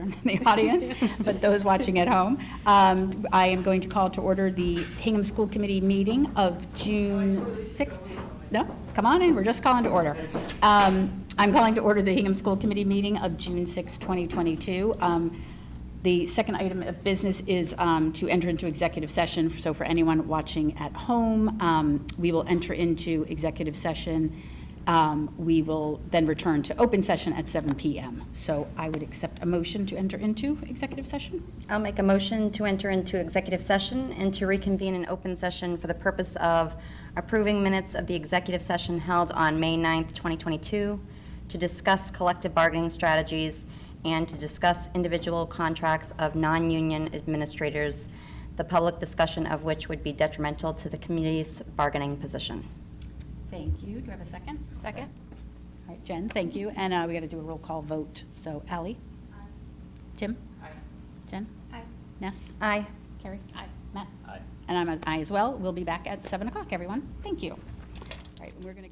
in the audience, but those watching at home. I am going to call to order the Hingham School Committee meeting of June 6th. No, come on in, we're just calling to order. I'm calling to order the Hingham School Committee meeting of June 6, 2022. The second item of business is to enter into executive session. So for anyone watching at home, we will enter into executive session. We will then return to open session at 7 p.m. So I would accept a motion to enter into executive session. I'll make a motion to enter into executive session and to reconvene an open session for the purpose of approving minutes of the executive session held on May 9th, 2022, to discuss collective bargaining strategies and to discuss individual contracts of non-union administrators, the public discussion of which would be detrimental to the community's bargaining position. Thank you. Do I have a second? Second. All right, Jen, thank you. And we got to do a roll call vote. So Allie? Aye. Tim? Aye. Jen? Aye. Ness? Aye. Carrie? Aye. Matt? Aye. And I'm an aye as well. We'll be back at 7 o'clock, everyone. Thank you. All right, we're going to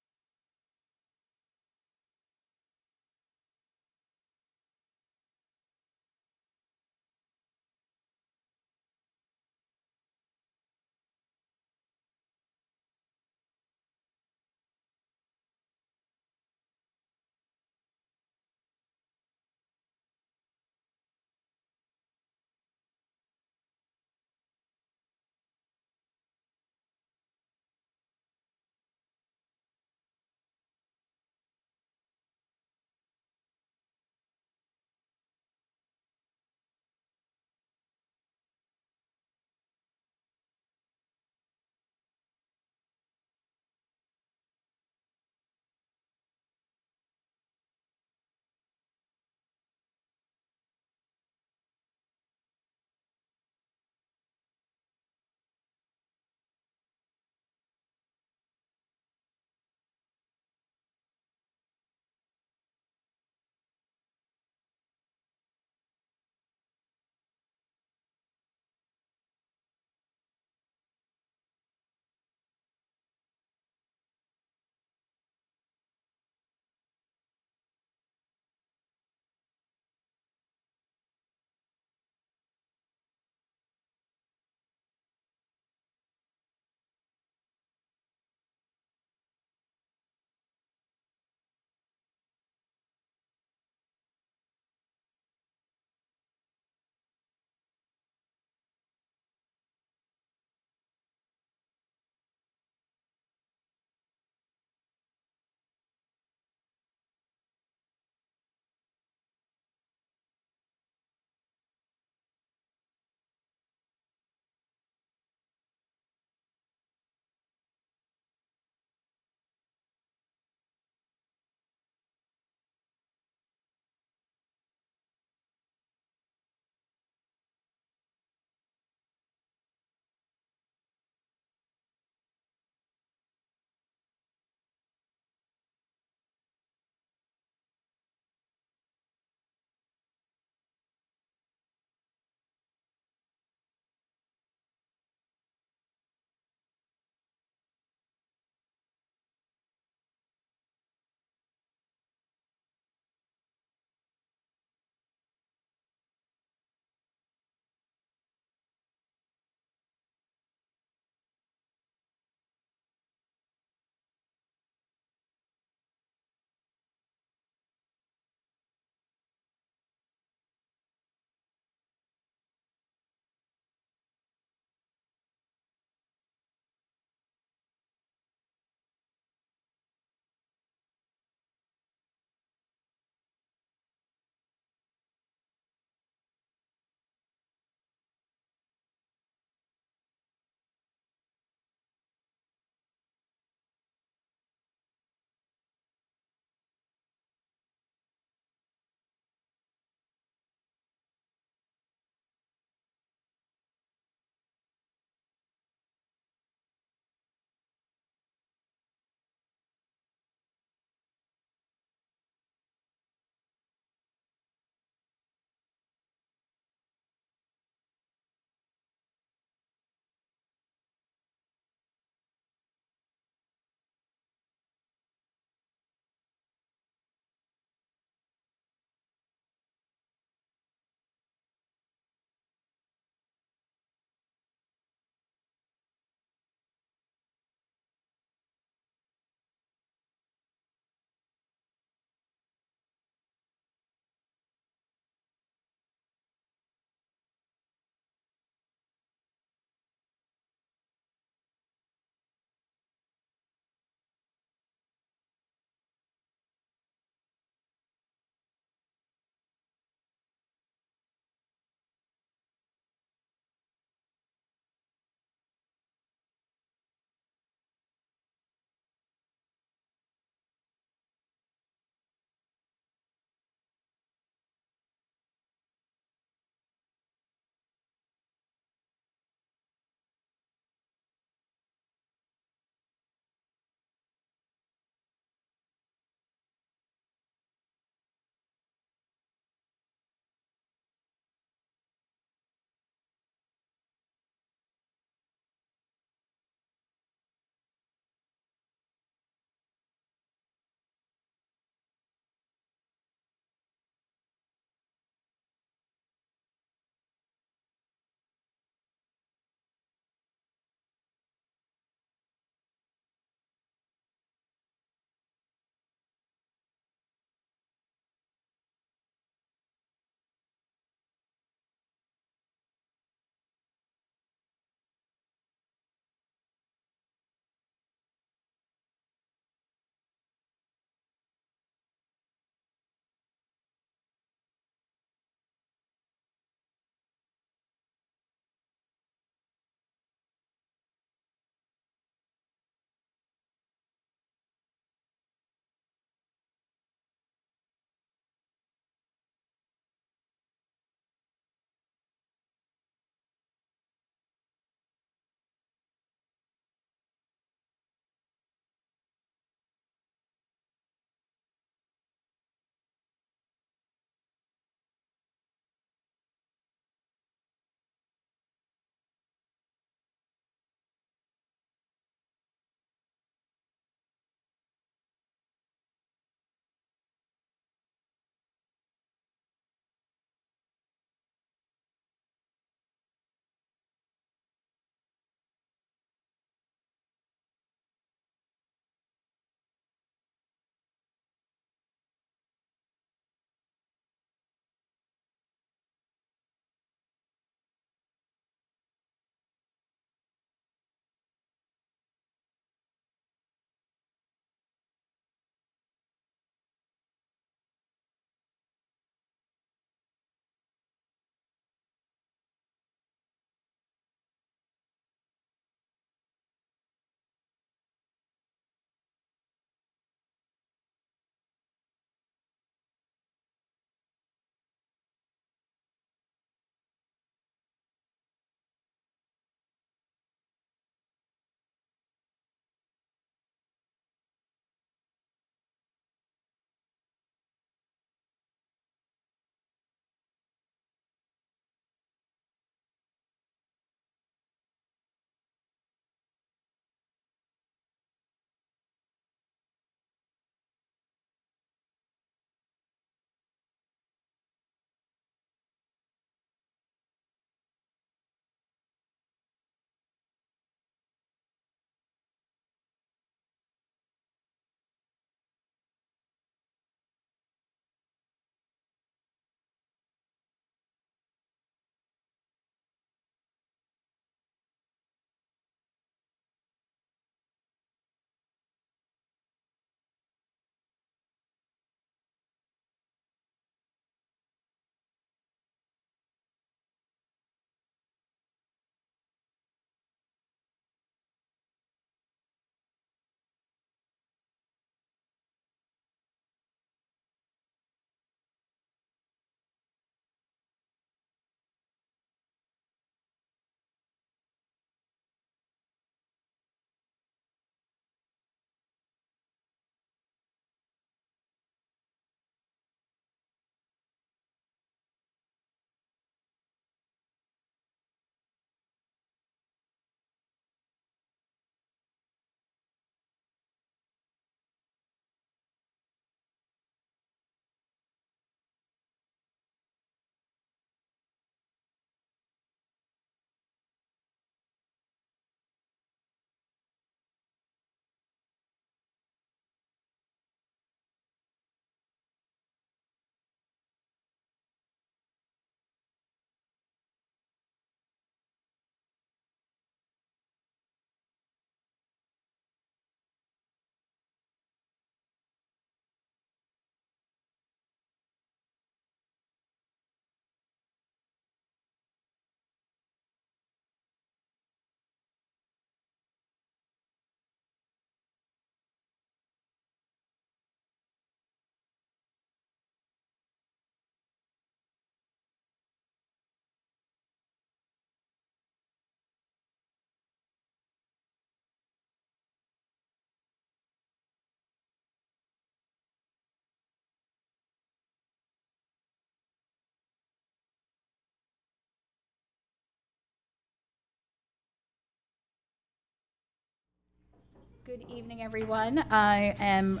Good evening, everyone. I am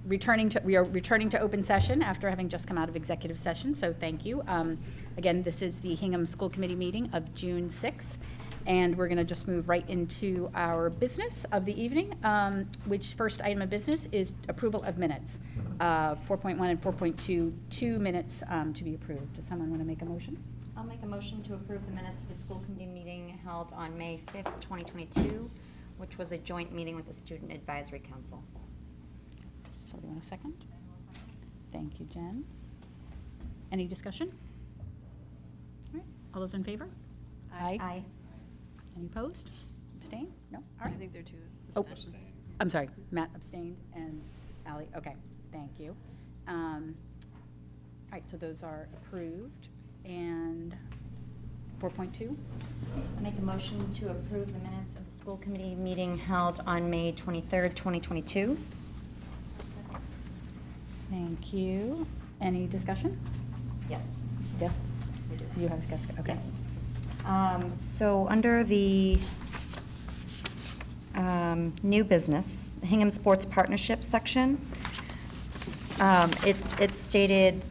we are returning to open session after having just come out of executive session, so thank you. Again, this is the Hingham School Committee meeting of June 6th, and we're going to just move right into our business of the evening, which first item of business is approval of minutes. 4.1 and 4.2, 2 minutes to be approved. Does someone want to make a motion? I'll make a motion to approve the minutes of the school committee meeting held on May 5th, 2022, which was a joint meeting with the Student Advisory Council. Somebody want a second? Thank you, Jen. Any discussion? All right, all those in favor? Aye. Any opposed? Abstain? No? All I right. think there are two Oh, abstentions. I'm sorry, Matt abstained and Ally, okay, thank you. All right, so those are approved. And 4.2? Make a motion to approve the minutes of the school committee meeting held on May 23rd, 2022. Thank you. Any discussion? Yes. Yes? We do. You have discussion, okay. Yes. So under the new business, the Hingham Sports Partnership section, it stated,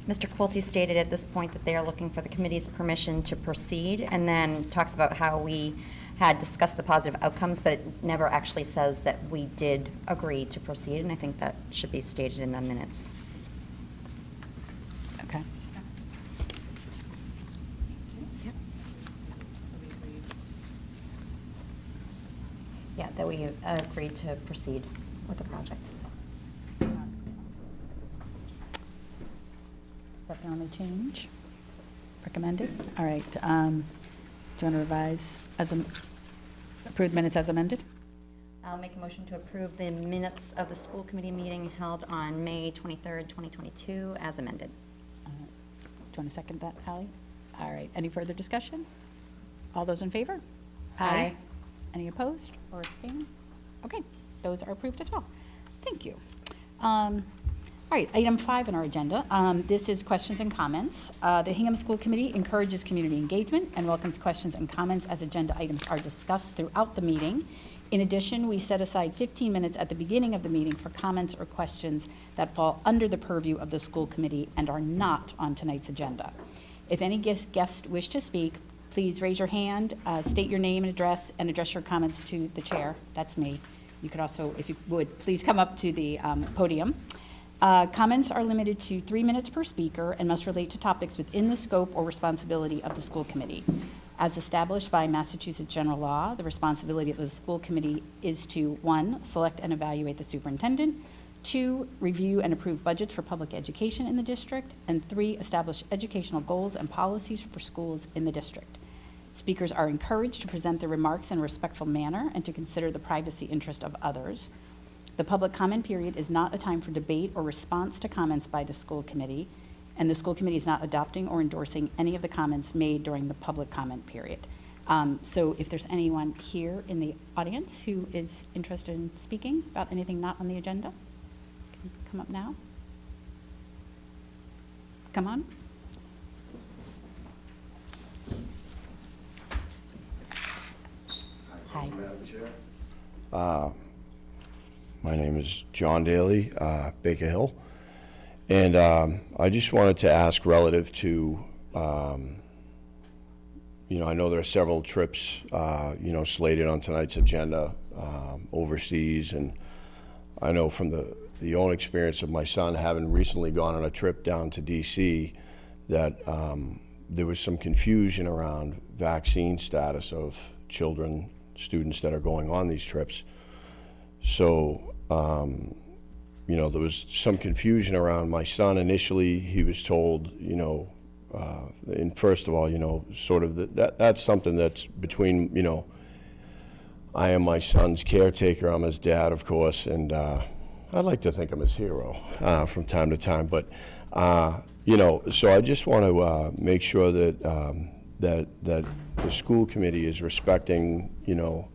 Mr. Quilty stated at this point that they are looking for the committee's permission to proceed, and then talks about how we had discussed the positive outcomes, but it never actually says that we did agree to proceed, and I think that should be stated in the minutes. Okay. Yep. Yeah, that we agreed to proceed with the project. Is that the only change recommended? All right. Do you want to revise approve minutes as amended? I'll make a motion to approve the minutes of the school committee meeting held on May 23rd, 2022, as amended. Do you want to second that, Ally? All right. Any further discussion? All those in favor? Aye. Any opposed or abstaining? Okay, those are approved as well. Thank you. All right, item 5 on our agenda. This is questions and comments. The Hingham School Committee encourages community engagement and welcomes questions and comments as agenda items are discussed throughout the meeting. In addition, we set aside 15 minutes at the beginning of the meeting for comments or questions that fall under the purview of the school committee and are not on tonight's agenda. If any guests wish to speak, please raise your hand, state your name and address your comments to the chair. That's me. You could also, if you would, please come up to the podium. Comments are limited to 3 minutes per speaker and must relate to topics within the scope or responsibility of the school committee. As established by Massachusetts general law, the responsibility of the school committee is to 1, select and evaluate the superintendent, 2, review and approve budgets for public education in the district, and 3, establish educational goals and policies for schools in the district. Speakers are encouraged to present their remarks in a respectful manner and to consider the privacy interest of others. The public comment period is not a time for debate or response to comments by the school committee, and the school committee is not adopting or endorsing any of the comments made during the public comment period. So if there's anyone here in the audience who is interested in speaking about anything not on the agenda, can you come up now? Come on. Hi. Madam Chair. My name is John Daly, Baker Hill, and I just wanted to ask relative to, I know there are several trips, slated on tonight's agenda overseas, and I know from the own experience of my son having recently gone on a trip down to D.C. that there was some confusion around vaccine status of students that are going on these trips. So, there was some confusion around my son. Initially, he was told, and first of all, sort of that's something that's between, I am my son's caretaker. I'm his dad, of course, and I'd like to think I'm his hero from time to time. But, so I just want to make sure that that the school committee is respecting, the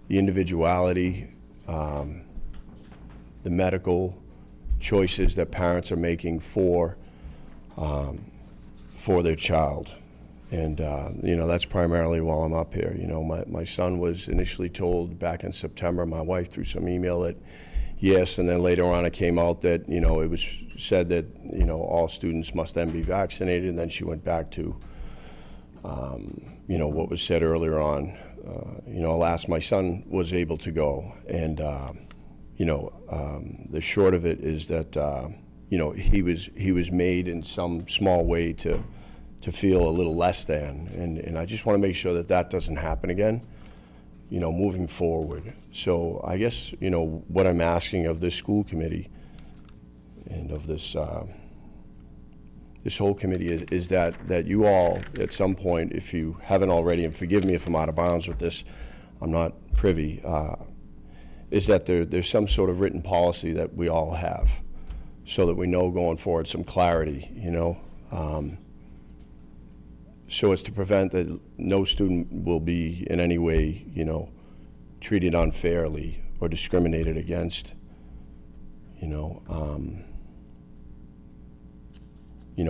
individuality, the medical choices that parents are making for their child. And, that's primarily while I'm up here. My son was initially told back in September, my wife threw some email that yes, and then later on it came out that, it was said that, all students must then be vaccinated, and then she went back to, what was said earlier on. Alas, my son was able to go, and, the short of it is that, he was made in some small way to feel a little less than, and I just want to make sure that that doesn't happen again, moving forward. So I guess, what I'm asking of this school committee and of this this whole committee is that you all, at some point, if you haven't already, and forgive me if I'm out of bounds with this, I'm not privy, is that there's some sort of written policy that we all have, so that we know going forward some clarity, so as to prevent that no student will be in any way, treated unfairly or discriminated against,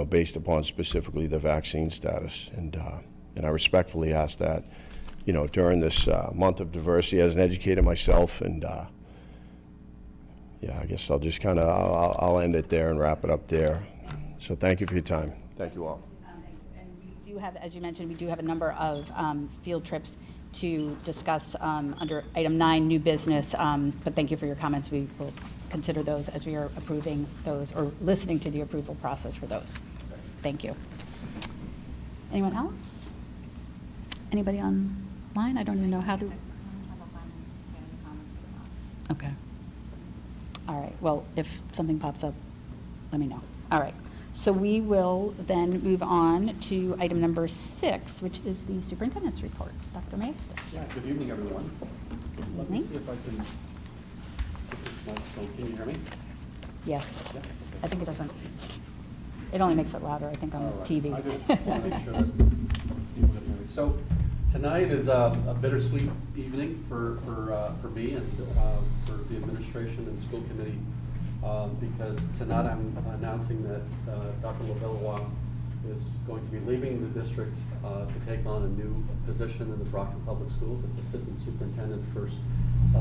based upon specifically the vaccine status. And I respectfully ask that, during this month of diversity, as an educator myself, and I guess I'll just kind of, I'll end it there and wrap it up there. So thank you for your time. Thank you all. And we do have, as you mentioned, we do have a number of field trips to discuss under item 9, new business, but thank you for your comments. We will consider those as we are approving those, or listening to the approval process for those. Thank you. Anyone else? Anybody online? I don't even know how to. Okay. All right, well, if something pops up, let me know. All right, so we will then move on to item number 6, which is the superintendent's report. Dr. Maestas. Yeah, good evening, everyone. Let me evening. see if I can get this microphone. Can you hear me? Yes, Yeah. I think it doesn't, it only makes it louder, I think, on All right. TV. I just want to make sure that people can hear me. So tonight is a bittersweet evening for me and for the administration and school committee, because tonight I'm announcing that Dr. LaVillois is going to be leaving the district to take on a new position in the Brockton Public Schools as Assistant Superintendent for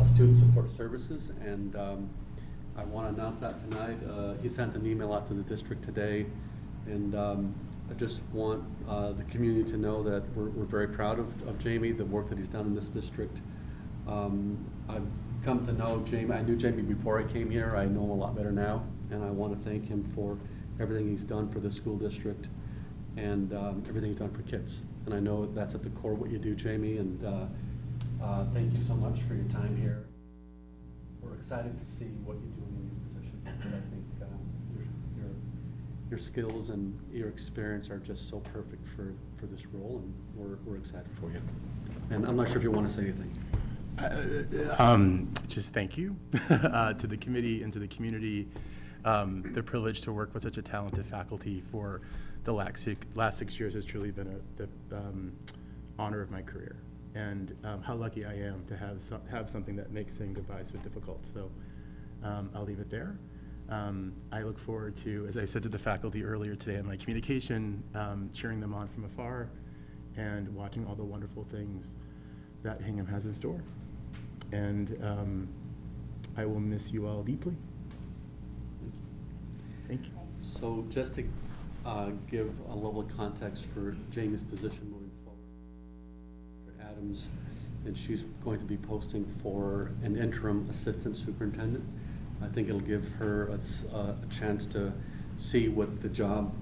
Student Support Services. And I want to announce that tonight. He sent an email out to the district today, and I just want the community to know that we're very proud of Jamie, the work that he's done in this district. I've come to know Jamie. I knew Jamie before I came here. I know him a lot better now, and I want to thank him for everything he's done for the school district and everything he's done for kids. And I know that's at the core of what you do, Jamie, and thank you so much for your time here. We're excited to see what you do in your new position, because I think your skills and your experience are just so perfect for this role, and we're excited for you. And I'm not sure if you want to say anything. Just thank you to the committee and to the community. The privilege to work with such a talented faculty for the last 6 years has truly been the honor of my career. And how lucky I am to have something that makes saying goodbye so difficult. So I'll leave it there. I look forward to, as I said to the faculty earlier today in my communication, cheering them on from afar and watching all the wonderful things that Hingham has in store. And I will miss you all deeply. Thank you. So just to give a level of context for Jamie's position moving forward, Adams, and she's going to be posting for an interim assistant superintendent. I think it'll give her a chance to see what the job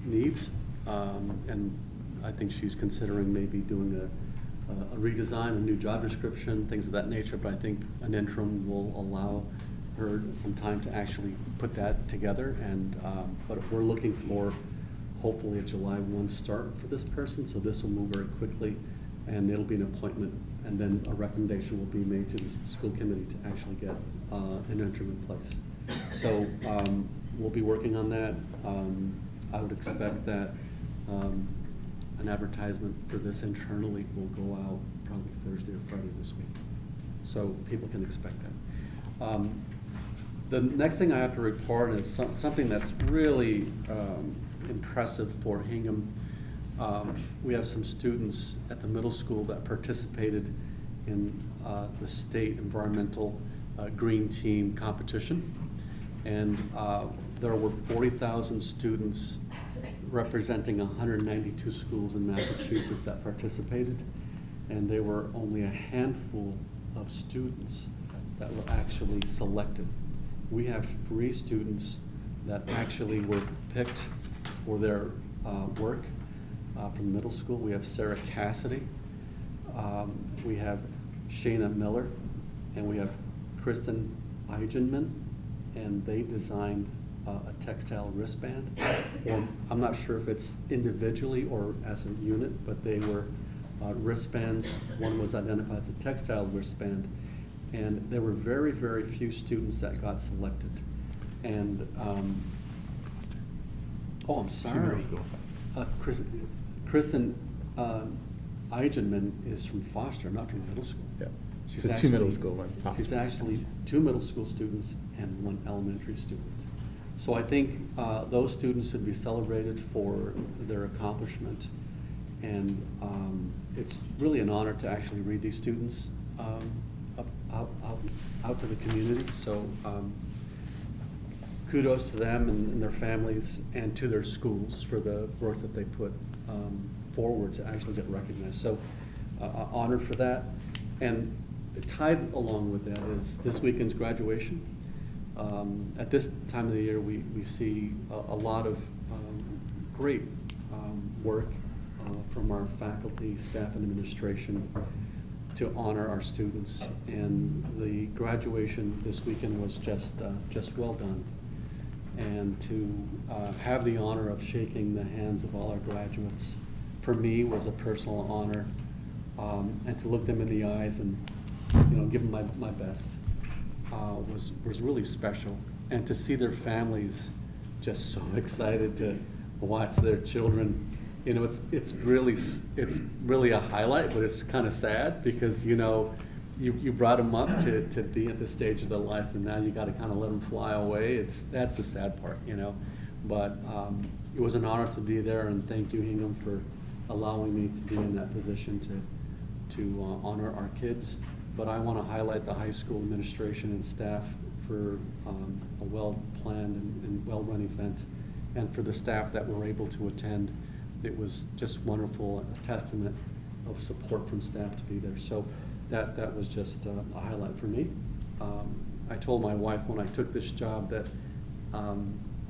needs, and I think she's considering maybe doing a redesign, a new job description, things of that nature, but I think an interim will allow her some time to actually put that together. And but we're looking for hopefully a July 1 start for this person, so this will move very quickly, and it'll be an appointment, and then a recommendation will be made to the school committee to actually get an interim in place. So we'll be working on that. I would expect that an advertisement for this internally will go out probably Thursday or Friday this week, so people can expect that. The next thing I have to report is something that's really impressive for Hingham. we have some students at the middle school that participated in the state environmental green team competition. And there were 40,000 students representing 192 schools in Massachusetts that participated. And there were only a handful of students that were actually selected. We have 3 students that actually were picked for their work from middle school. We have Sarah Cassidy, we have Shayna Miller, and we have Kristen Eigenman, and they designed a textile wristband. Or I'm not sure if it's individually or as a unit, but they were wristbands. One was identified as a textile wristband, and there were very, very few students that got selected. And oh, I'm sorry. Kristen Eigenman is from Foster, not from middle school. Yeah. She's So 2 actually- middle school, 1 Foster. She's actually 2 middle school students and 1 elementary student. So I think those students should be celebrated for their accomplishment. And it's really an honor to actually read these students out to the community. So kudos to them and their families and to their schools for the work that they put forward to actually get recognized. So honored for that. And tied along with that is this weekend's graduation. At this time of the year, we see a lot of great work from our faculty, staff, and administration to honor our students. And the graduation this weekend was just well done. And to have the honor of shaking the hands of all our graduates, for me, was a personal honor. And to look them in the eyes and give them my best was really special. And to see their families just so excited to watch their children, it's really a highlight, but it's kind of sad because you brought them up to be at this stage of their life, and now you got to kind of let them fly away. That's the sad part, But it was an honor to be there, and thank you, Hingham, for allowing me to be in that position to honor our kids. But I want to highlight the high school administration and staff for a well-planned and well-run event, and for the staff that were able to attend. It was just wonderful, a testament of support from staff to be there. So that was just a highlight for me. I told my wife when I took this job that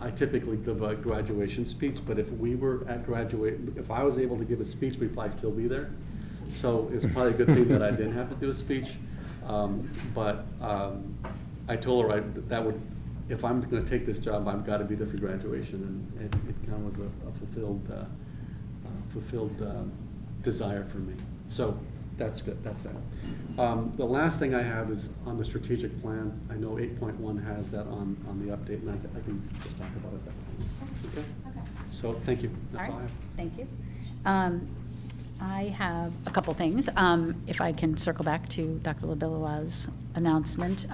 I typically give a graduation speech, but if we were at if I was able to give a speech, we'd probably still be there. So it's probably a good thing that I didn't have to do a speech. But I told her if I'm going to take this job, I've got to be there for graduation, and it kind of was a fulfilled desire for me. So that's good. That's that. The last thing I have is on the strategic plan. I know 8.1 has that on the update, and I can just talk about it that way. Okay? Okay. So thank you. That's all I right. have. Thank you. I have a couple things. If I can circle back to Dr. LaBillois' announcement,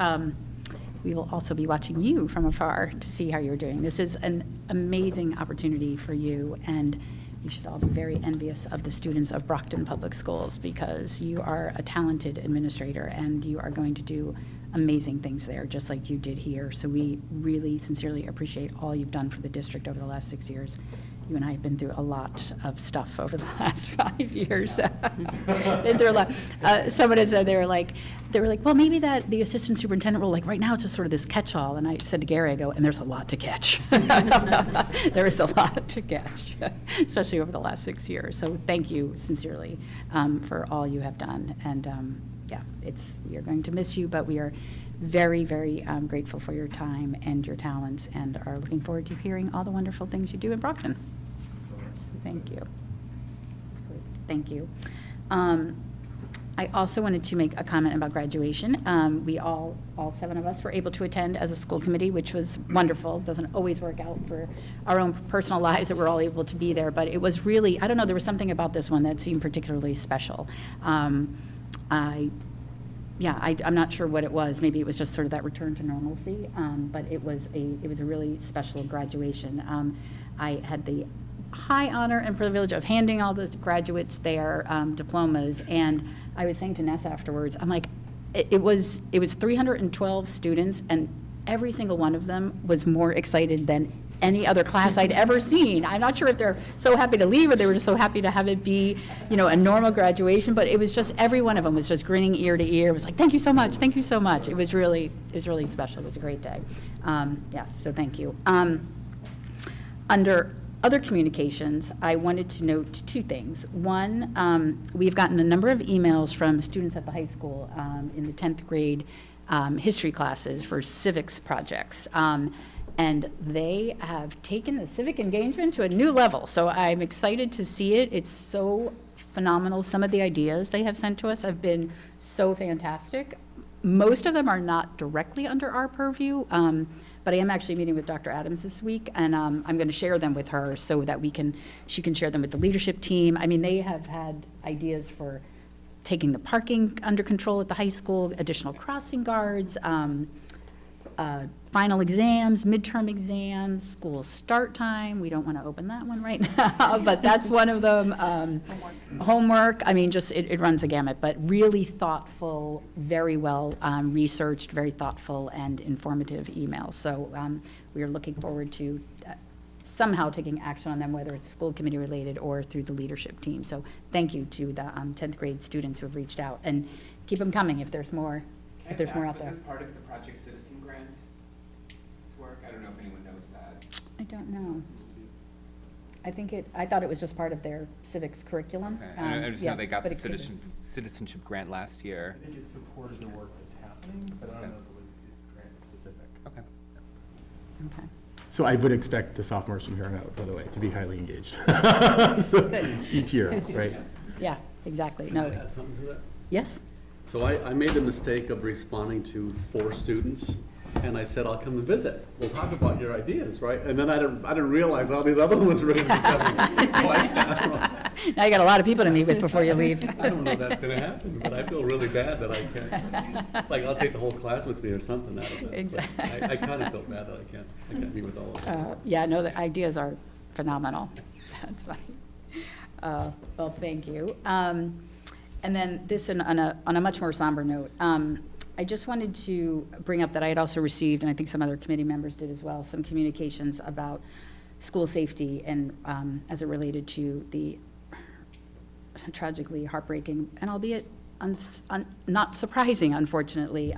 we will also be watching you from afar to see how you're doing. This is an amazing opportunity for you, and you should all be very envious of the students of Brockton Public Schools, because you are a talented administrator and you are going to do amazing things there, just like you did here. So we really sincerely appreciate all you've done for the district over the last 6 years. You and I have been through a lot of stuff over the last 5 years. Been through a lot. Someone had said they were like, well, maybe that the assistant superintendent role, like right now it's just sort of this catch-all. And I said to Gary, I go, and there's a lot to catch. There is a lot to catch, especially over the last 6 years. So thank you sincerely for all you have done. And yeah, we are going to miss you, but we are very, very grateful for your time and your talents, and are looking forward to hearing all the wonderful things you do in Brockton. Thank you. Thank you. I also wanted to make a comment about graduation. We all 7 of us were able to attend as a school committee, which was wonderful. Doesn't always work out for our own personal lives that we're all able to be there, but it was really, I don't know, there was something about this one that seemed particularly special. I'm not sure what it was. Maybe it was just sort of that return to normalcy, but it was a really special graduation. I had the high honor and privilege of handing all the graduates their diplomas, and I was saying to Ness afterwards, I'm like, it was 312 students, and every single one of them was more excited than any other class I'd ever seen. I'm not sure if they're so happy to leave or they were just so happy to have it be, a normal graduation, but it was just, every one of them was just grinning ear to ear. It was like, thank you so much, thank you so much. It was really special. It was a great day. Yes, so thank you. Under other communications, I wanted to note two things. One, we've gotten a number of emails from students at the high school in the 10th grade history classes for civics projects. And they have taken the civic engagement to a new level. So I'm excited to see it. It's so phenomenal. Some of the ideas they have sent to us have been so fantastic. Most of them are not directly under our purview, but I am actually meeting with Dr. Adams this week, and I'm going to share them with her so that she can share them with the leadership team. I mean, they have had ideas for taking the parking under control at the high school, additional crossing guards, final exams, midterm exams, school start time. We don't want to open that one right now, but that's one of them. Homework. I mean, just it runs a gamut, but really thoughtful, very well researched, very thoughtful and informative emails. So we are looking forward to somehow taking action on them, whether it's school committee related or through the leadership team. So thank you to the 10th grade students who have reached out, and keep them coming if there's more. If there's more out there. Was this part of the Project Citizen grant? This work? I don't know if anyone knows that. I don't know. I thought it was just part of their civics curriculum. Okay. I just know they got the citizenship grant last year. I think it supported the work that's happening, but I don't know if it's grant specific. Okay. Okay. So I would expect the sophomores from here on out, by the way, to be highly engaged. So each year, right? Yeah, exactly. Can I No. add something to that? Yes? So I made the mistake of responding to 4 students, and I said, I'll come and visit. We'll talk about your ideas, right? And then I didn't realize all these other ones were going to be coming. So Now you got a lot of people to meet with before you leave. I don't know if that's going to happen, but I feel really bad that I can't. It's like I'll take the whole class with me or something out of it. Exactly. I kind of feel bad that I can't meet with all of them. Yeah, no, the ideas are phenomenal. That's funny. Well, thank you. And then this, on a much more somber note, I just wanted to bring up that I had also received, and I think some other committee members did as well, some communications about school safety and as it related to the tragically heartbreaking, and albeit not surprising, unfortunately,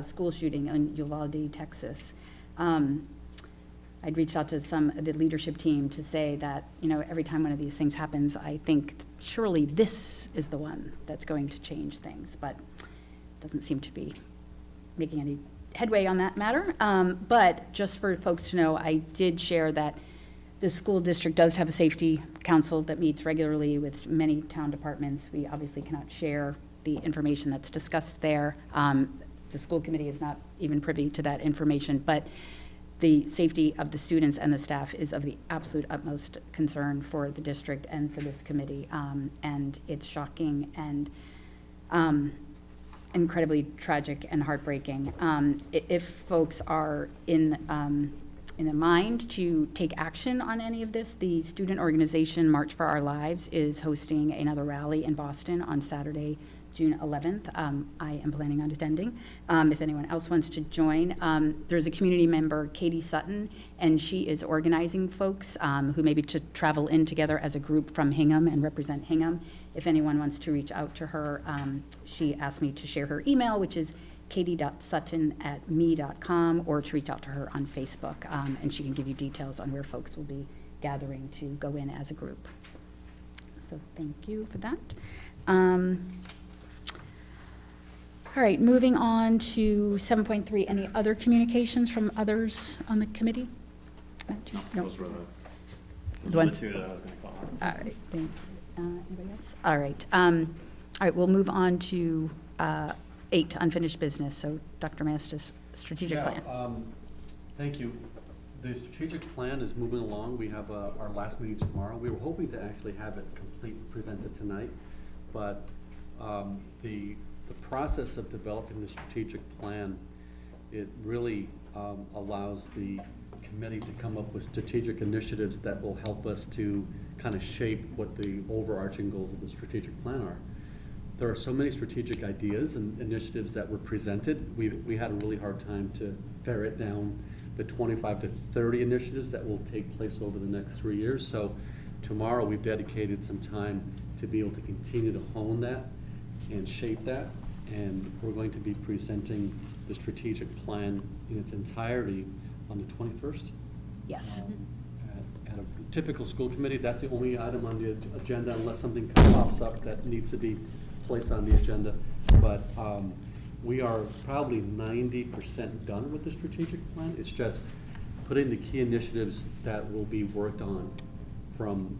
school shooting in Uvalde, Texas. I'd reached out to some of the leadership team to say that, every time one of these things happens, I think surely this is the one that's going to change things, but doesn't seem to be making any headway on that matter. But just for folks to know, I did share that the school district does have a safety council that meets regularly with many town departments. We obviously cannot share the information that's discussed there. The school committee is not even privy to that information, but the safety of the students and the staff is of the absolute utmost concern for the district and for this committee. And it's shocking and incredibly tragic and heartbreaking. If folks are in a mind to take action on any of this, the student organization March for Our Lives is hosting another rally in Boston on Saturday, June 11th. I am planning on attending. If anyone else wants to join, there's a community member, Katie Sutton, and she is organizing folks who maybe to travel in together as a group from Hingham and represent Hingham. If anyone wants to reach out to her, she asked me to share her email, which is katie.sutton@me.com, or to reach out to her on Facebook, and she can give you details on where folks will be gathering to go in as a group. So thank you for that. All right, moving on to 7.3, any other communications from others on the committee? No. Those were The the ones- two that I was going to call on. All right, thank you. Anybody else? All right. We'll move on to 8, unfinished business. So Dr. Mastis, strategic plan. Thank you. The strategic plan is moving along. We have our last meeting tomorrow. We were hoping to actually have it complete presented tonight, but the process of developing the strategic plan, it really allows the committee to come up with strategic initiatives that will help us to kind of shape what the overarching goals of the strategic plan are. There are so many strategic ideas and initiatives that were presented. We had a really hard time to ferret down the 25 to 30 initiatives that will take place over the next 3 years. So tomorrow we've dedicated some time to be able to continue to hone that and shape that. And we're going to be presenting the strategic plan in its entirety on the 21st. Yes. At a typical school committee, that's the only item on the agenda unless something pops up that needs to be placed on the agenda. But we are probably 90% done with the strategic plan. It's just putting the key initiatives that will be worked on from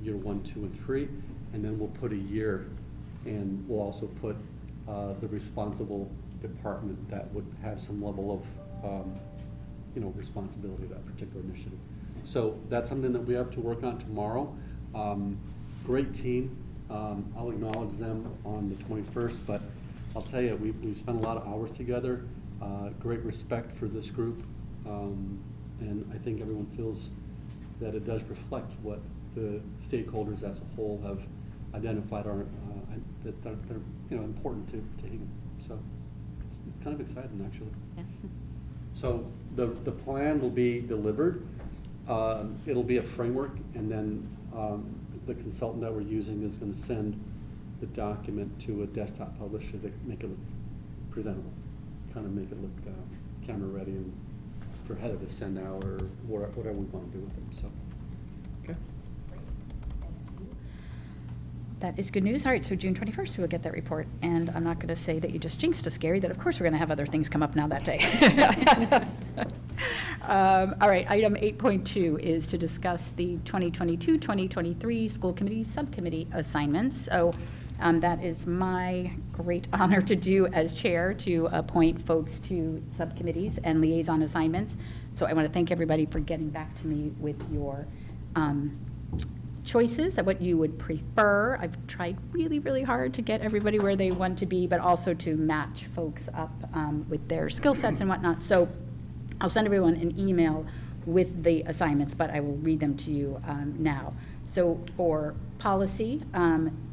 year 1, 2, and 3, and then we'll put a year, and we'll also put the responsible department that would have some level of responsibility of that particular initiative. So that's something that we have to work on tomorrow. Great team. I'll acknowledge them on the 21st, but I'll tell you, we've spent a lot of hours together. Great respect for this group, and I think everyone feels that it does reflect what the stakeholders as a whole have identified are that they're important to Hingham. So it's kind of exciting, actually. Yes. So the plan will be delivered. It'll be a framework, and then the consultant that we're using is going to send the document to a desktop publisher to make it look presentable, kind of make it look camera ready and for Heather to send out or whatever we want to do with it. So, okay. That is good news. All right, so June 21st, we'll get that report. And I'm not going to say that you just jinxed us, Gary, that of course we're going to have other things come up now that day. All right, item 8.2 is to discuss the 2022-2023 school committee subcommittee assignments. So that is my great honor to do as chair, to appoint folks to subcommittees and liaison assignments. So I want to thank everybody for getting back to me with your choices of what you would prefer. I've tried really, really hard to get everybody where they want to be, but also to match folks up with their skill sets and whatnot. So I'll send everyone an email with the assignments, but I will read them to you now. So for policy,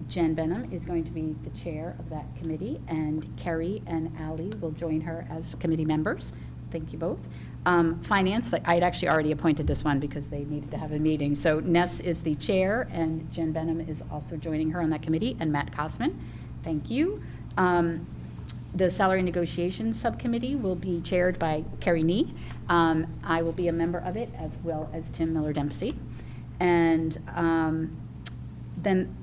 Jen Benham is going to be the chair of that committee, and Kerry and Allie will join her as committee members. Thank you both. Finance, I'd actually already appointed this one because they needed to have a meeting. So Ness is the chair, and Jen Benham is also joining her on that committee, and Matt Kosman. Thank you. The salary negotiations subcommittee will be chaired by Kerry Nee. I will be a member of it, as well as Tim Miller-Dempsey. And then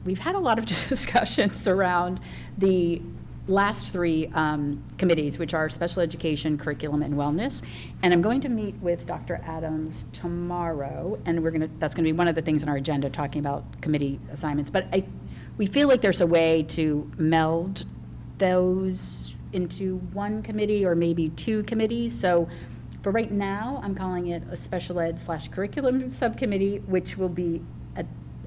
we've had a lot of discussions around the last three committees, which are special education, curriculum, and wellness. And I'm going to meet with Dr. Adams tomorrow, and that's going to be one of the things on our agenda, talking about committee assignments. But we feel like there's a way to meld those into one committee or maybe two committees. So for right now, I'm calling it a special ed / curriculum subcommittee, which will be,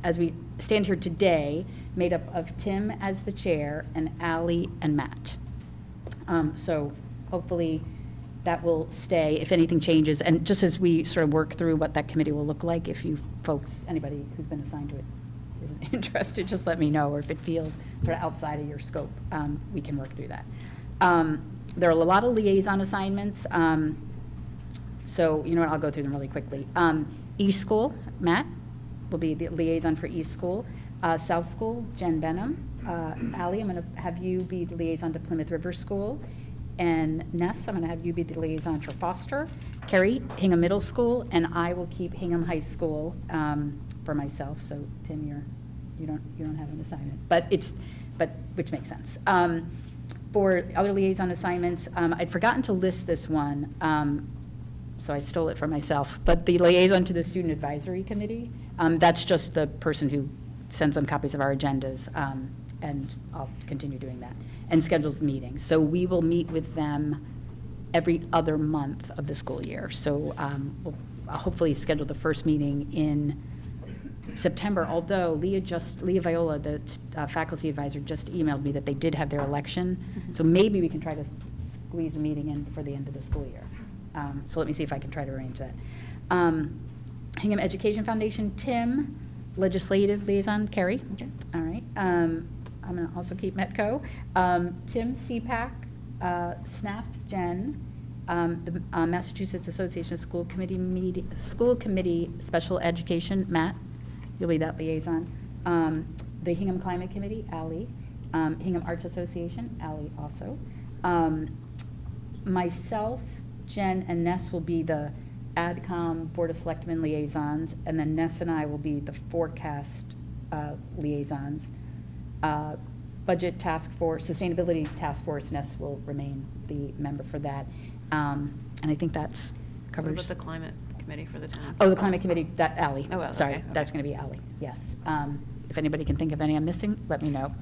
as we stand here today, made up of Tim as the chair and Allie and Matt. So hopefully that will stay if anything changes. And just as we sort of work through what that committee will look like, if you folks, anybody who's been assigned to it isn't interested, just let me know, or if it feels sort of outside of your scope, we can work through that. There are a lot of liaison assignments. So, you know what, I'll go through them really quickly. East School, Matt will be the liaison for East School. South School, Jen Benham. Allie, I'm going to have you be the liaison to Plymouth River School. And Ness, I'm going to have you be the liaison for Foster. Kerry, Hingham Middle School, and I will keep Hingham High School for myself. So Tim, you don't have an assignment, but which makes sense. For other liaison assignments, I'd forgotten to list this one, so I stole it from myself. But the liaison to the Student Advisory Committee, that's just the person who sends them copies of our agendas, and I'll continue doing that, and schedules the meetings. So we will meet with them every other month of the school year. So we'll hopefully schedule the first meeting in September, although Leah Viola, the faculty advisor, just emailed me that they did have their election. So maybe we can try to squeeze a meeting in for the end of the school year. So let me see if I can try to arrange that. Hingham Education Foundation, Tim. Legislative Liaison, Carrie. Okay. All right. I'm going to also keep Metco. Tim, CPAC, SNAP, Jen. The Massachusetts Association of School Committee Special Education, Matt. You'll be that liaison. The Hingham Climate Committee, Ally. Hingham Arts Association, Ally also. Myself, Jen, and Ness will be the AdCom Board of Selectmen liaisons, and then Ness and I will be the forecast liaisons. Budget Task Force, Sustainability Task Force, Ness will remain the member for that. And I think that's What covers. about the climate committee for the town? Oh, the Climate Committee, that, Ally. Oh, well, Sorry, okay, that's okay. going to be Ally, yes. If anybody can think of any I'm missing, let me know.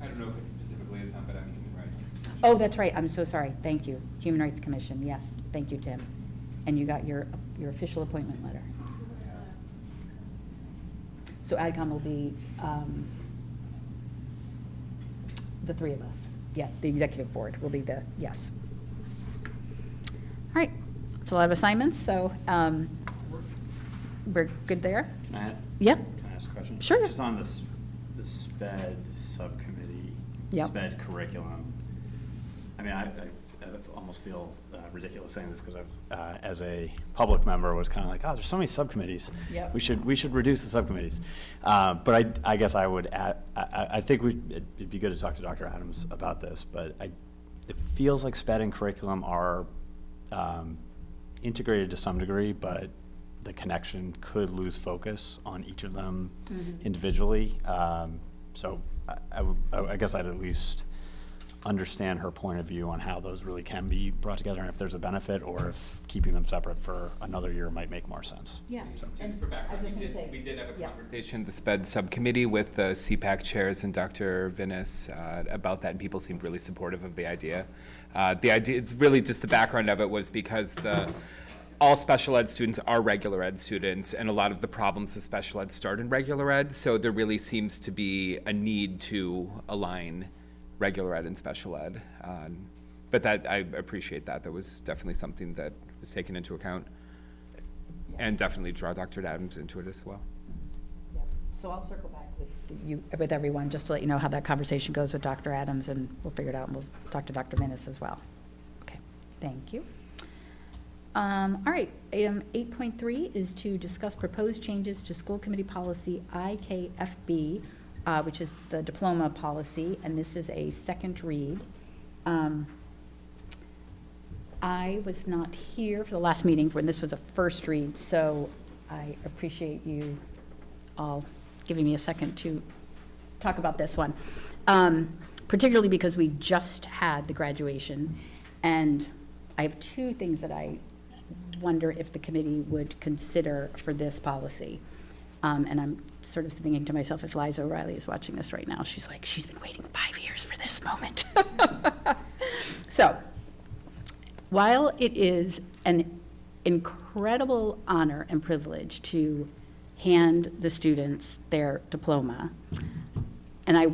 I don't know if it's specifically liaison, but I'm human rights. Oh, that's right, I'm so sorry, thank you. Human Rights Commission, yes, thank you, Tim. And you got your official appointment letter. So AdCom will be the three of us. Yeah, the executive board will be the, yes. All right, it's a lot of assignments, so we're good there? Can I, Yep. can I ask a question? Sure. Just on this SPED subcommittee, Yep. SPED curriculum. I mean, I almost feel ridiculous saying this because I've, as a public member, was kind of like, oh, there's so many subcommittees. Yep. We should reduce the subcommittees. But I guess I would add, I think it'd be good to talk to Dr. Adams about this, but it feels like SPED and curriculum are integrated to some degree, but the connection could lose focus on each of them individually. So I guess I'd at least understand her point of view on how those really can be brought together and if there's a benefit or if keeping them separate for another year might make more sense. Yeah. Just for background, I was just gonna say, we did have a yeah. conversation, the SPED subcommittee with the CPAC chairs and Dr. Vinnis about that, and people seemed really supportive of the idea. Really just the background of it was because all special ed students are regular ed students, and a lot of the problems of special ed start in regular ed, so there really seems to be a need to align regular ed and special ed. But that, I appreciate that. That was definitely something that was taken into account. And definitely draw Dr. Adams into it as well. Yeah. So I'll circle back with everyone, just to let you know how that conversation goes with Dr. Adams, and we'll figure it out, and we'll talk to Dr. Minnis as well. Okay, thank you. All right, item 8.3 is to discuss proposed changes to school committee policy Ikfb, which is the diploma policy, and this is a second read. I was not here for the last meeting when this was a first read, so I appreciate you all giving me a second to talk about this one, particularly because we just had the graduation, and I have two things that I wonder if the committee would consider for this policy. And I'm sort of thinking to myself, if Liza O'Reilly is watching this right now, she's like, she's been waiting 5 years for this moment. So, while it is an incredible honor and privilege to hand the students their diploma, and I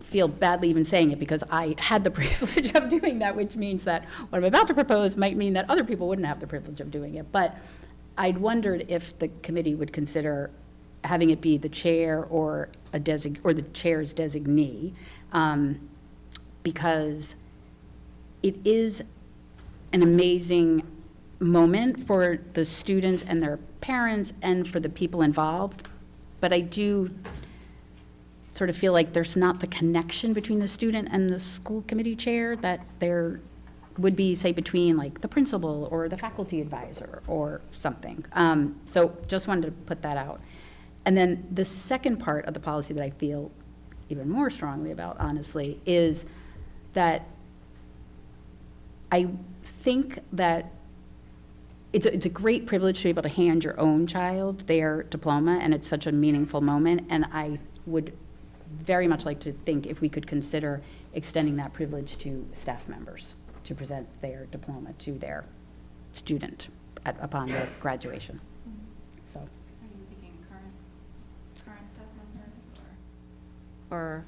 feel badly even saying it because I had the privilege of doing that, which means that what I'm about to propose might mean that other people wouldn't have the privilege of doing it. But I'd wondered if the committee would consider having it be the chair or the chair's designee, because it is an amazing moment for the students and their parents and for the people involved. But I do sort of feel like there's not the connection between the student and the school committee chair that there would be, say, between like the principal or the faculty advisor or something. So just wanted to put that out. And then the second part of the policy that I feel even more strongly about, honestly, is that I think that it's a great privilege to be able to hand your own child their diploma, and it's such a meaningful moment, and I would very much like to think if we could consider extending that privilege to staff members to present their diploma to their student upon their graduation. So. Are you thinking current staff members Or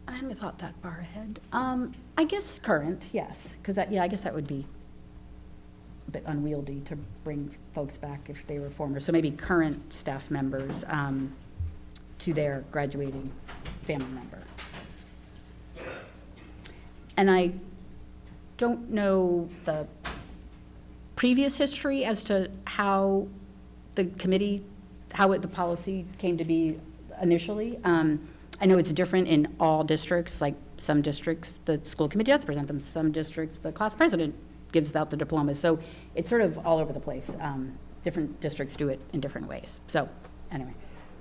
I hadn't thought that far ahead. I guess current, yes, because I guess that would be a bit unwieldy to bring folks back if they were former, so maybe current staff members to their graduating family member. And I don't know the previous history as to how the committee, the policy came to be initially. I know it's different in all districts, like some districts, the school committee does present them, some districts, the class president gives out the diplomas. So it's sort of all over the place. Different districts do it in different ways. So anyway,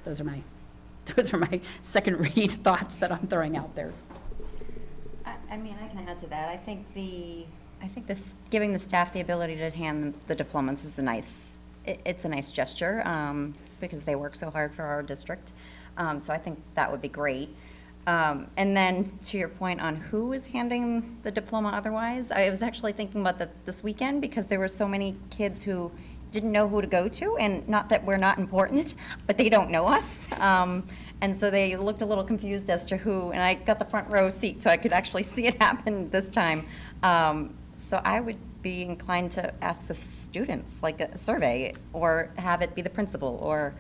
those are my second read thoughts that I'm throwing out there. I mean, I can add to that. I think this, giving the staff the ability to hand the diplomas is it's a nice gesture, because they work so hard for our district. So I think that would be great. And then to your point on who is handing the diploma otherwise, I was actually thinking about that this weekend, because there were so many kids who didn't know who to go to, and not that we're not important, but they don't know us. And so they looked a little confused as to who, and I got the front row seat, so I could actually see it happen this time. So I would be inclined to ask the students, like a survey, or have it be the principal, or,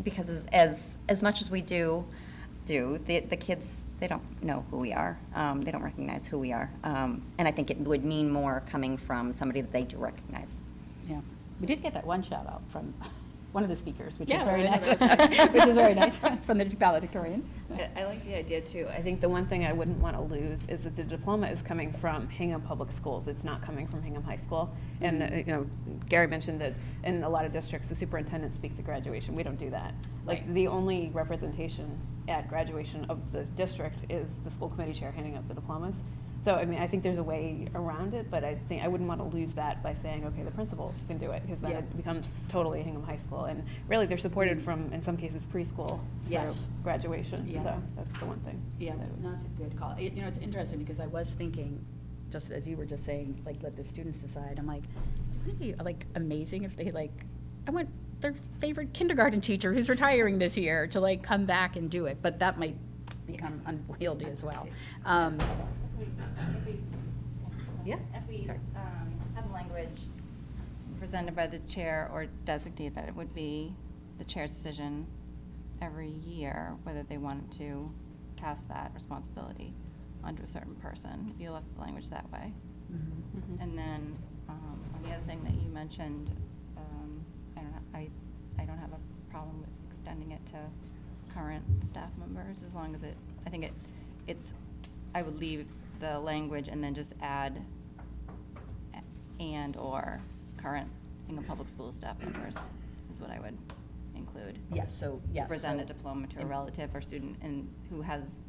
because as much as we do, the kids, they don't know who we are. They don't recognize who we are. And I think it would mean more coming from somebody that they do recognize. Yeah, we did get that one shout out from one of the speakers, which is Yeah, very that nice, was nice. which is very nice, from the valedictorian. I like the idea too. I think the one thing I wouldn't want to lose is that the diploma is coming from Hingham Public Schools. It's not coming from Hingham High School. And, you know, Gary mentioned that in a lot of districts, the superintendent speaks at graduation. We don't do that. Like, Right. the only representation at graduation of the district is the school committee chair handing out the diplomas. So, I mean, I think there's a way around it, but I think I wouldn't want to lose that by saying, okay, the principal can do it, because then Yeah. it becomes totally Hingham High School. And really, they're supported from, in some cases, preschool Yes. through graduation. Yeah. So that's the one thing. Yeah, that's a good call. You know, it's interesting, because I was thinking, just as you were just saying, like, let the students decide. I'm like, wouldn't it be, like, amazing if they, like, I want their favorite kindergarten teacher who's retiring this year to, like, come back and do it, but that might become unwieldy as well. Yeah, If we sorry. have language presented by the chair or designate that it would be the chair's decision every year whether they wanted to pass that responsibility onto a certain person, if you left the language that way. Mm-hmm. And then, on the other thing that you mentioned, I don't have a problem with extending it to current staff members, as long as I would leave the language and then just add and/or current Hingham Public Schools staff members is what I would include. Yes, so, yes. Present a so- diploma to a relative or student and who has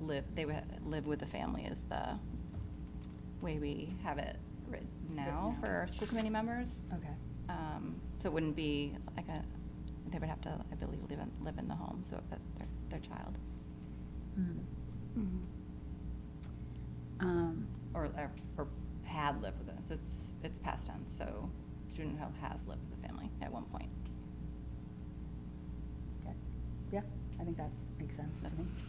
live with the family is the way we have it written now for our school committee members. Okay. So it wouldn't be like they would have to, I believe, live in the home, so that their child. Or had lived with us. It's past tense, so student who has lived with the family at one point. Okay. Yeah, I think that makes sense to me. That's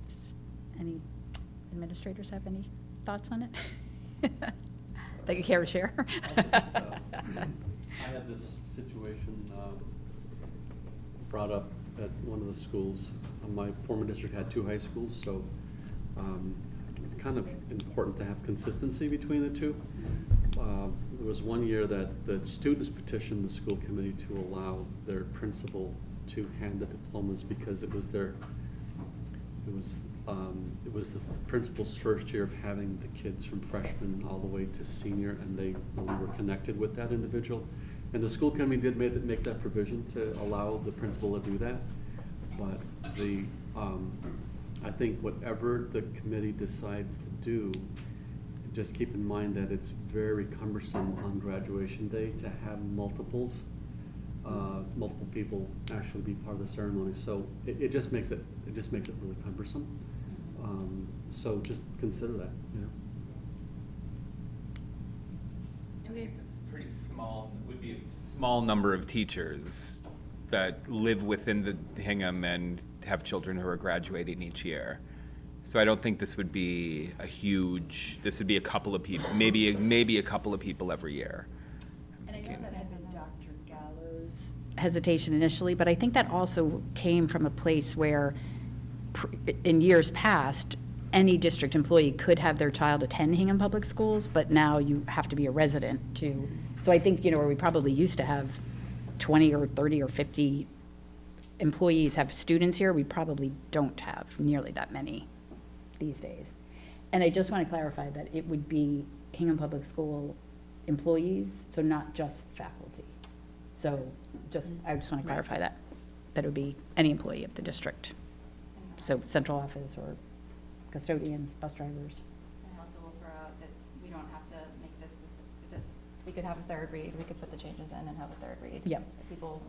Does any administrators have any thoughts on it? That you care to share? I had this situation brought up at one of the schools. My former district had 2 high schools, so it's kind of important to have consistency between the two. There was one year that the students petitioned the school committee to allow their principal to hand the diplomas because it was the principal's first year of having the kids from freshman all the way to senior, and they really were connected with that individual. And the school committee did make that provision to allow the principal to do that. But I think whatever the committee decides to do, just keep in mind that it's very cumbersome on graduation day to have multiple people actually be part of the ceremony. So it just makes it really cumbersome. So just consider that, you know. I think it's a pretty small, it would be a small number of teachers that live within the Hingham and have children who are graduating each year. So I don't think this would be this would be a couple of people, maybe a couple of people every year. And I know that had been Dr. Gallo's hesitation initially, but I think that also came from a place where, in years past, any district employee could have their child attend Hingham Public Schools, but now you have to be a resident to. So I think, where we probably used to have 20 or 30 or 50 employees have students here, we probably don't have nearly that many these days. And I just want to clarify that it would be Hingham Public School employees, so not just faculty. So I just want to clarify that it would be any employee of the district. So central office or custodians, bus drivers. I also will throw out that we don't have to make this we could have a third read, we could put the changes in and have a third read. Yep. If people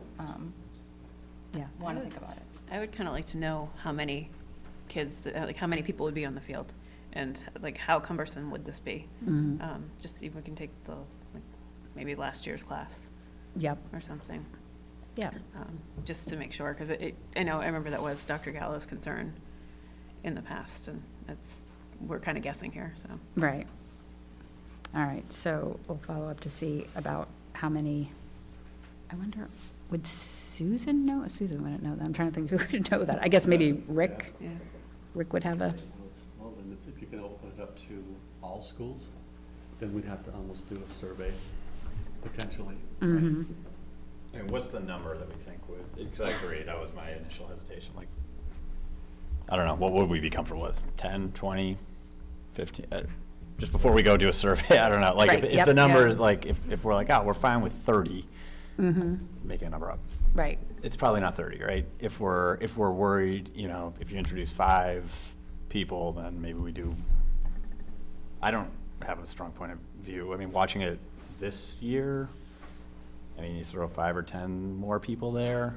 Yeah. want to think about it. I would kind of like to know how many kids, like how many people would be on the field, and like how cumbersome would this be? Just see if we can take maybe last year's class Yep. or something, Yeah. just to make sure, because I remember that was Dr. Gallo's concern in the past, and we're kind of guessing here, so. Right. All right, so we'll follow up to see about how many, I wonder, would Susan know? Susan wouldn't know that. I'm trying to think who would know that. I guess maybe Rick. Yeah. Rick would have a, Well, then if you can open it up to all schools, then we'd have to almost do a survey, potentially. mhm. And what's the number that we think would, because I agree, that was my initial hesitation, like, I don't know, what would we be comfortable with? 10, 20, 15? Just before we go do a survey, I don't know, like, Right, if yep, the number yeah. is like, if we're like, oh, we're fine with 30, making a number up. Right. It's probably not 30, right? If we're worried, if you introduce 5 people, then maybe we do. I don't have a strong point of view. I mean, watching it this year, you throw 5 or 10 more people there,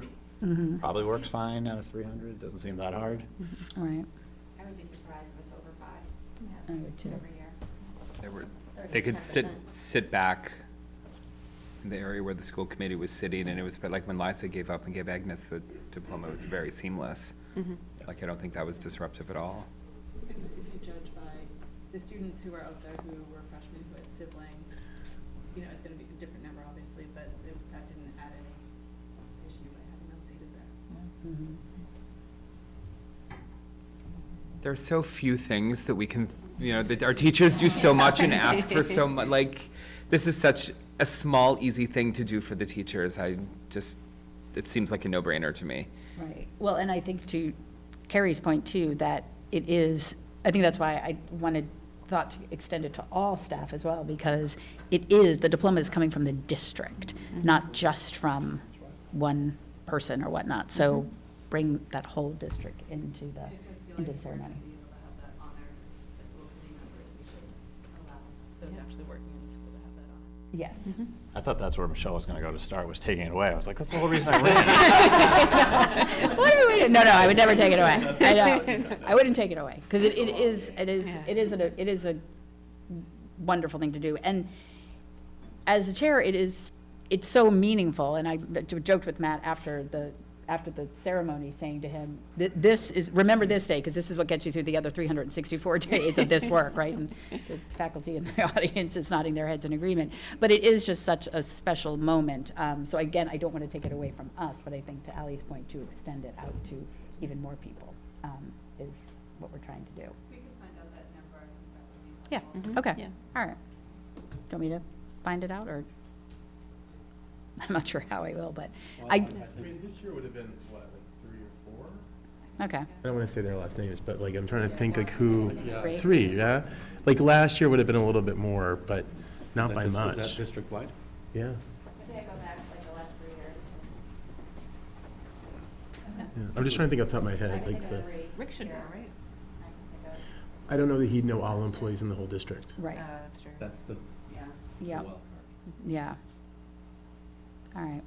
probably works fine out of 300. Doesn't seem that hard. All right. I would be surprised if it's over 5. I would too. Every year. They could sit back in the area where the school committee was sitting, and it was like when Liza gave up and gave Agnes the diploma, it was very seamless. Like, I don't think that was disruptive at all. If you judge by the students who are out there who were freshmen who had siblings, it's going to be a different number, obviously, but that didn't add any issue by having them seated there. There are so few things that we can, that our teachers do so much and ask for so much. Like, this is such a small, easy thing to do for the teachers. It seems like a no-brainer to me. Right. Well, and I think to Carrie's point too, that it is, I think that's why I thought to extend it to all staff as well, because the diploma is coming from the district, not just from one person or whatnot. So bring that whole district into the ceremony. Those actually working in the school to have that on. Yes. I thought that's where Michelle was going to go to start, was taking it away. I was like, that's the whole reason I ran. What are we waiting? No, I would never take it away. I know. I wouldn't take it away, because it is a wonderful thing to do. And as a chair, it's so meaningful. And I joked with Matt after the ceremony, saying to him, remember this day, because this is what gets you through the other 364 days of this work, right? And the faculty in the audience is nodding their heads in agreement. But it is just such a special moment. So again, I don't want to take it away from us, but I think to Ali's point, to extend it out to even more people is what we're trying to do. We can find out that number. Yeah, okay. Yeah. All right. Do you want me to find it out, or? I'm not sure how I will, but This year would have been, what, like 3 or 4? okay. I don't want to say their last names, but I'm trying to think who, Three. 3, yeah? Like last year would have been a little bit more, but not by Is much. that district-wide? Yeah. I think I go back like the last 3 years. Yeah. I'm just trying to think off the top of my head, I like think the, every Rick should know, year. right? I think I don't know that he'd know all employees in the whole district. Right, That's true. That's the Yeah. yeah, wild card. yeah. All right,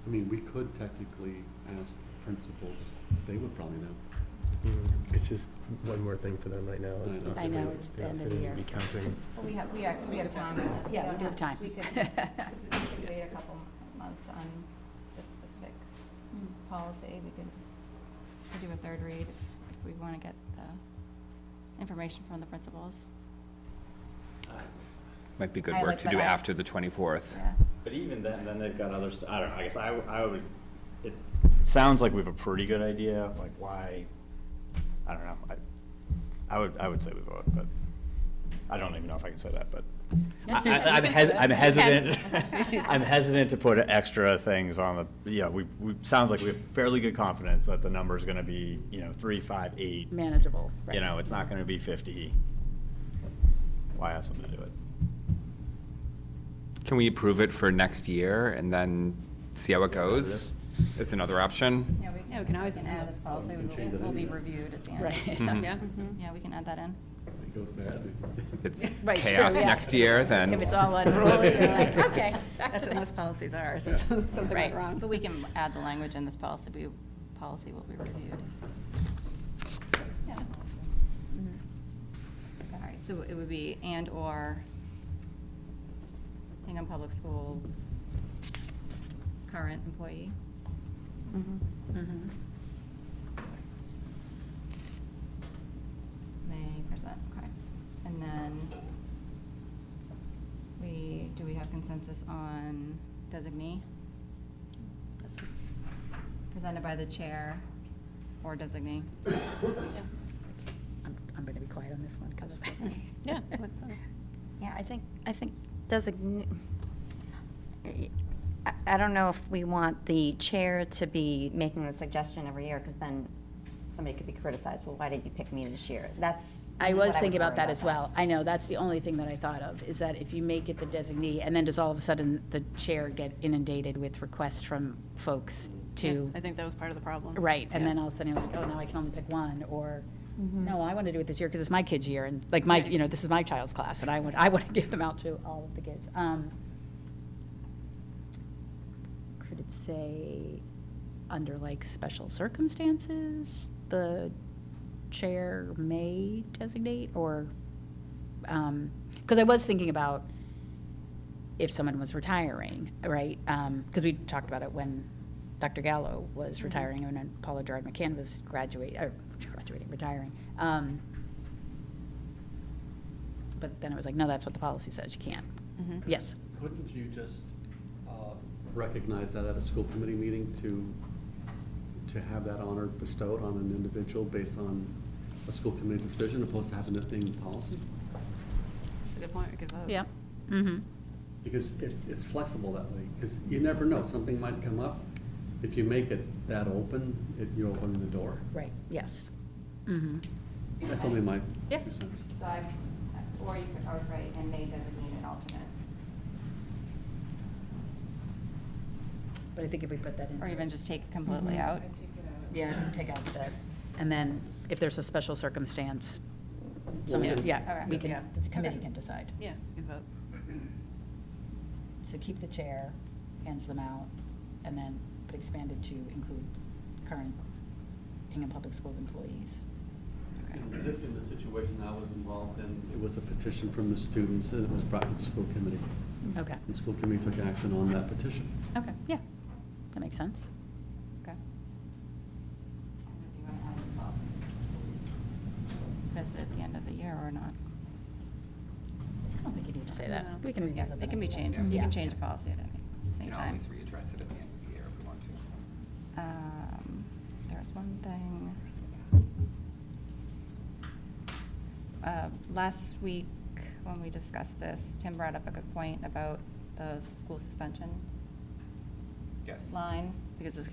I mean, we could technically ask the principals. They would probably know. It's just one more thing for them right now. It's not I know, really- it's the yeah, end they of the don't year. be counting. Well, we have time. Yeah, we don't do have time. We could wait a couple months on this specific policy. We could do a third read if we want to get the information from the principals. Might be good I work like to that do I- after the 24th. Yeah. But even then they've got other, I don't know, I guess I would, it sounds like we have a pretty good idea, like why, I don't know, I would say we vote, but I don't even know if I can say that, but I'm hesitant, I'm hesitant to put extra things on the, we, sounds like we have fairly good confidence that the number is gonna be, 3, 5, 8. Manageable, right. It's not gonna be 50. Why have something to do it? Can we approve it for next year and then see how it goes? Is another option? Yeah, we can always add amend this it. policy, We can change it will be anyway. reviewed at the end. Right. Mhm. Yeah. Yeah, we can add that in. It goes bad. If it's Right, true, chaos yeah. next year, then. If it's all unruly, you're like, okay, back That's to what that. most policies are, so something went wrong. But we can add the language in this policy, policy will be reviewed. Yeah. All right, so it would be and/or Hingham Public Schools current employee. Mhm. May present, okay. And then do we have consensus on designee? Presented by the chair or designee? I'm going to be quiet on this one, because Yeah, what's, Yeah, I think designate, I don't know if we want the chair to be making the suggestion every year, because then somebody could be criticized, well, why didn't you pick me this year? That's I what was would thinking about worry that as well. I know, that's the only thing that I thought of, is that if you make it the designee, and then does all of a sudden the chair get inundated with requests from folks yes, to, I think that was part of the problem. right, and Yeah. then all of a sudden you're like, oh, now I can only pick one, or, no, I want to do it this year because it's my kid's year, and like my, Right. this is my child's class, and I want to give them out to all of the kids. Could it say, under like special circumstances, the chair may designate, or, because I was thinking about if someone was retiring, right? Because we talked about it when Dr. Gallo was retiring, and then Paula Gerard McCann was retiring. But then it was like, no, that's what the policy says, you can't. Yes. Couldn't you just recognize that at a school committee meeting to have that honor bestowed on an individual based on a school committee decision, opposed to having it being policy? That's a good point, we could vote. Yeah. Mm-hmm. Because it's flexible that way, because you never know, something might come up. If you make it that open, you're opening the door. Right, yes. Mm-hmm. That's only my Yeah. 2 cents. So or you could, right, and may designate an alternate. But I think if we put that in. Or even just take it completely out. Yeah, take out that, and then if there's a special circumstance, something, Well, yeah, Okay. we can, Yeah. the committee Okay. can decide. Yeah, we could vote. So keep the chair, hands them out, and then but expand it to include current Hingham Public Schools employees. In the situation I was involved in, it was a petition from the students, and it was brought to the school committee. Okay, The school committee took action on that petition. okay, yeah, that makes sense. Okay. Do you want to add this policy? Visit at the end of the year or not? I don't think you need to say that. No. We can revisit that. It can be changed. You Yeah. can change a policy at any We can time. always readdress it at the end of the year if we want to. There's one thing. Last week, when we discussed this, Tim brought up a good point about the school suspension Yes. line, because it's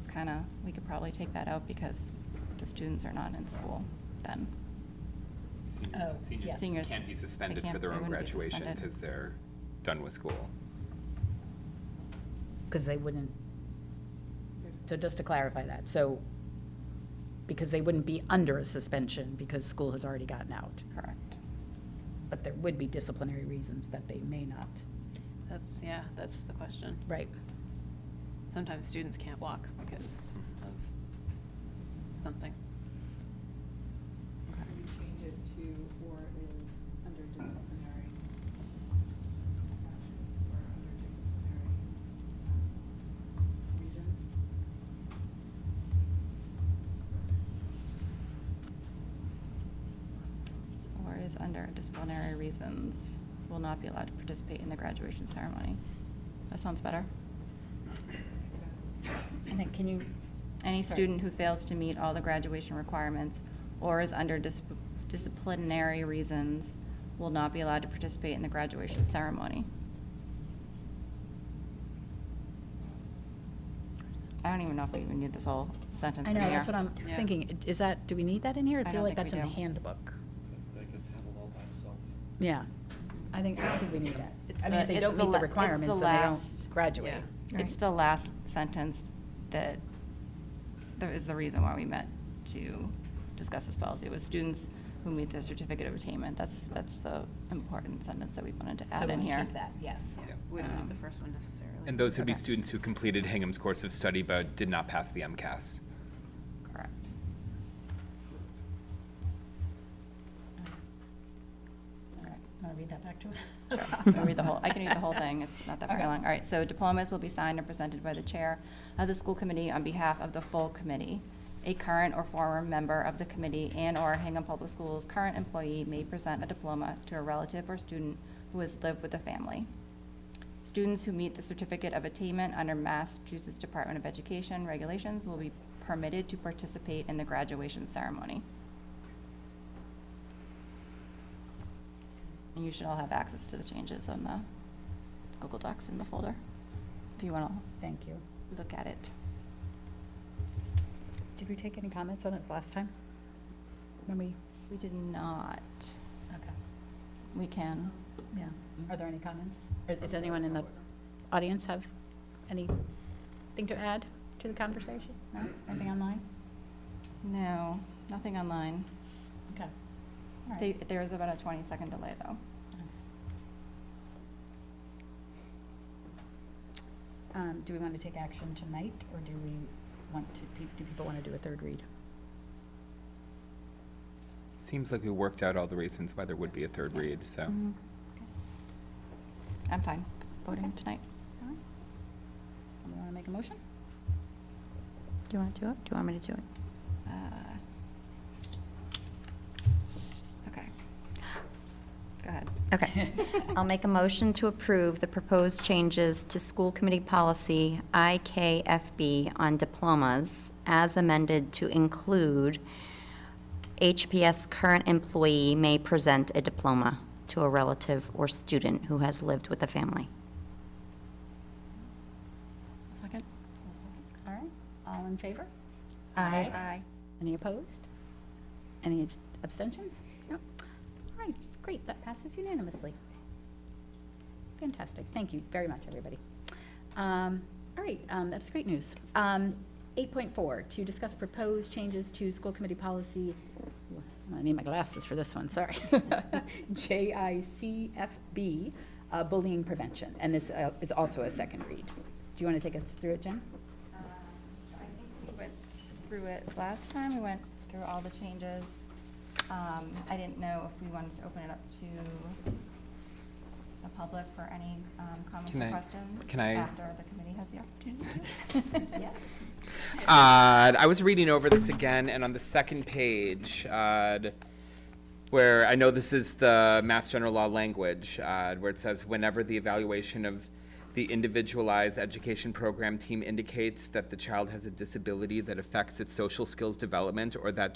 kind of, we could probably take that out because the students are not in school then. Oh, yeah. Seniors, Can't be they suspended can't- for their they own wouldn't be graduation suspended. because they're done with school. Because they wouldn't, so just to clarify that, so, because they wouldn't be under a suspension because school has already gotten out. Correct. But there would be disciplinary reasons that they may not. That's the question. Right. Sometimes students can't walk because of something. Can you change it to, or is under disciplinary action, or under disciplinary reasons? or disciplinary reasons will not be allowed to participate in the graduation ceremony. That sounds better. And then can you, Any Sorry. student who fails to meet all the graduation requirements or is under disciplinary reasons will not be allowed to participate in the graduation ceremony. I don't even know if we even need this whole sentence I in know, here. that's what I'm thinking. Is that, do we need that in here? I I feel don't like think that's in we the do. handbook. That gets handled all by itself. Yeah. I don't think we need that. It's I mean, if the- they it's don't the meet the la- it's the requirements, then they last- don't graduate. It's the last sentence that is the reason why we met to discuss this policy. It was students who meet their certificate of attainment. That's the important sentence that we wanted to So add in we'll here. keep that, yes. We don't need the first one necessarily. And those would be Okay. students who completed Hingham's course of study but did not pass the MCAS. Correct. All right, want to read that back to us? Sure. I can read the whole thing. It's not that very Okay. long. All right, so diplomas will be signed and presented by the chair of the school committee on behalf of the full committee. A current or former member of the committee and/or Hingham Public Schools current employee may present a diploma to a relative or student who has lived with the family. Students who meet the certificate of attainment under Massachusetts Department of Education regulations will be permitted to participate in the graduation ceremony. And you should all have access to the changes on the Google Docs in the folder, if you want Thank you. to look at it. Did we take any comments on it last time? When we, We did not. okay, We can. yeah. Are there any comments? Or does anyone in the audience have anything to add to the conversation? No? Anything online? No, nothing online. Okay. All right. There is about a 20-second delay, though. Do we want to take action tonight, or do we want to, do people want to do a third read? Seems like we worked out all the reasons why there would be a third read, so. Mhm. I'm fine voting tonight. All right. Someone want to make a motion? Do you want to do it? Do you want me to do it? Okay. Go ahead. Okay. I'll make a motion to approve the proposed changes to school committee policy IKFB on diplomas as amended to include HPS current employee may present a diploma to a relative or student who has lived with the family. Second? All right. All in favor? Aye. Aye. Any opposed? Any abstentions? No. All right, great, that passes unanimously. Fantastic, thank you very much, everybody. All right, that's great news. 8.4, to discuss proposed changes to school committee policy, I need my glasses for this one, sorry. JICFB, bullying prevention, and this is also a second read. Do you want to take us through it, Jen? I think we went through it last time. We went through all the changes. I didn't know if we wanted to open it up to the public for any comments Can or I- questions can I- after the committee has the opportunity to. Yeah. I was reading over this again, and on the second page, where I know this is the Mass General Law language, where it says, whenever the evaluation of the individualized education program team indicates that the child has a disability that affects its social skills development, or that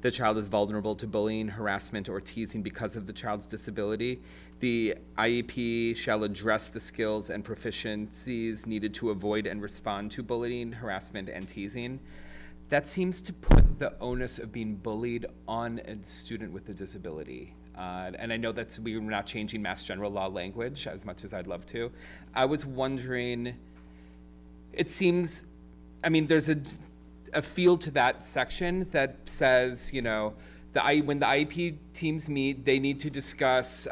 the child is vulnerable to bullying, harassment, or teasing because of the child's disability, the IEP shall address the skills and proficiencies needed to avoid and respond to bullying, harassment, and teasing. That seems to put the onus of being bullied on a student with a disability. And I know we're not changing Mass General Law language as much as I'd love to. I was wondering, it seems, I mean, there's a field to that section that says, you know, when the IEP teams meet, they need to discuss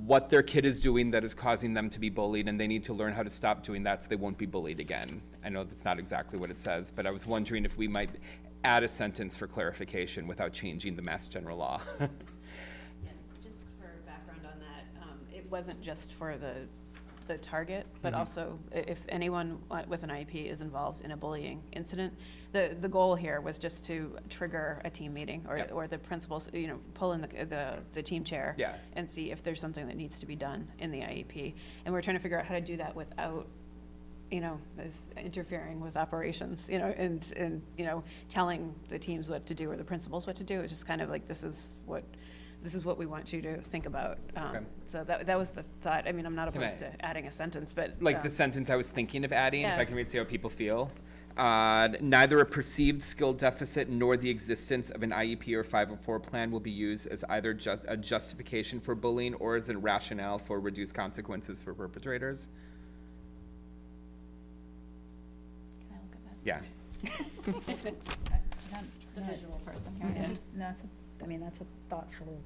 what their kid is doing that is causing them to be bullied, and they need to learn how to stop doing that so they won't be bullied again. I know that's not exactly what it says, but I was wondering if we might add a sentence for clarification without changing the Mass General Law. Yes, just for background on that, it wasn't just for the the target, but also if anyone with an IEP is involved in a bullying incident, the goal here was just to trigger a team meeting or the principals, pull in the team chair and see if there's something that needs to be done in the IEP. And we're trying to figure out how to do that without is interfering with operations, and telling the teams what to do or the principals what to do. It's just kind of like, this is what we want you to think about. So that was the thought. I mean, I'm not opposed to adding a sentence, but. Like the sentence I was thinking of adding, if I can read, see how people feel. Neither a perceived skill deficit nor the existence of an IEP or 504 plan will be used as either a justification for bullying or as a rationale for reduced consequences for perpetrators. Can I look at that? Yeah. I'm the visual person here. Yeah. That's a thoughtful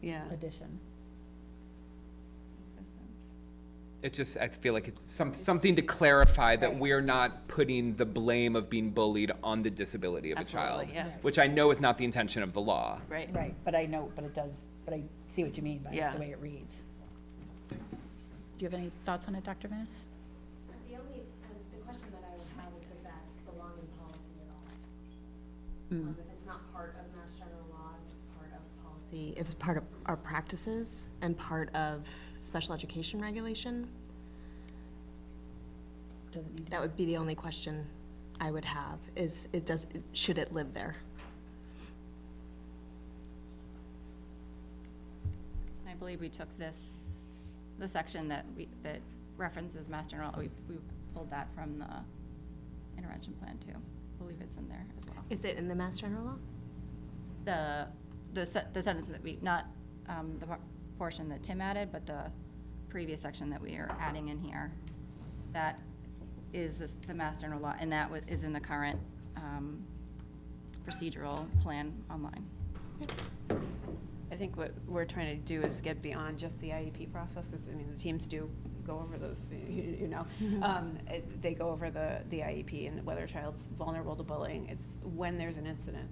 addition. Existence. It just, I feel like it's something to clarify that we're not putting the blame of being bullied on the disability of a child. Absolutely, yeah. Which I know is not the intention of the law. Right. Right, but I see what you mean by the way it reads. Do you have any thoughts on it, Dr. Venice? The only, the question that I would have is, does that belong in policy at all? If it's not part of Mass General Law, if it's part of policy, if it's part of our practices and part of special education regulation, Doesn't need to. that would be the only question I would have, is should it live there? I believe we took the section that references Mass General, we pulled that from the intervention plan too. I believe it's in there as well. Is it in the Mass General Law? The sentence that not the portion that Tim added, but the previous section that we are adding in here, that is the Mass General Law, and that is in the current procedural plan online. I think what we're trying to do is get beyond just the IEP process, because, the teams do go over those, they go over the IEP and whether a child's vulnerable to bullying. It's when there's an incident,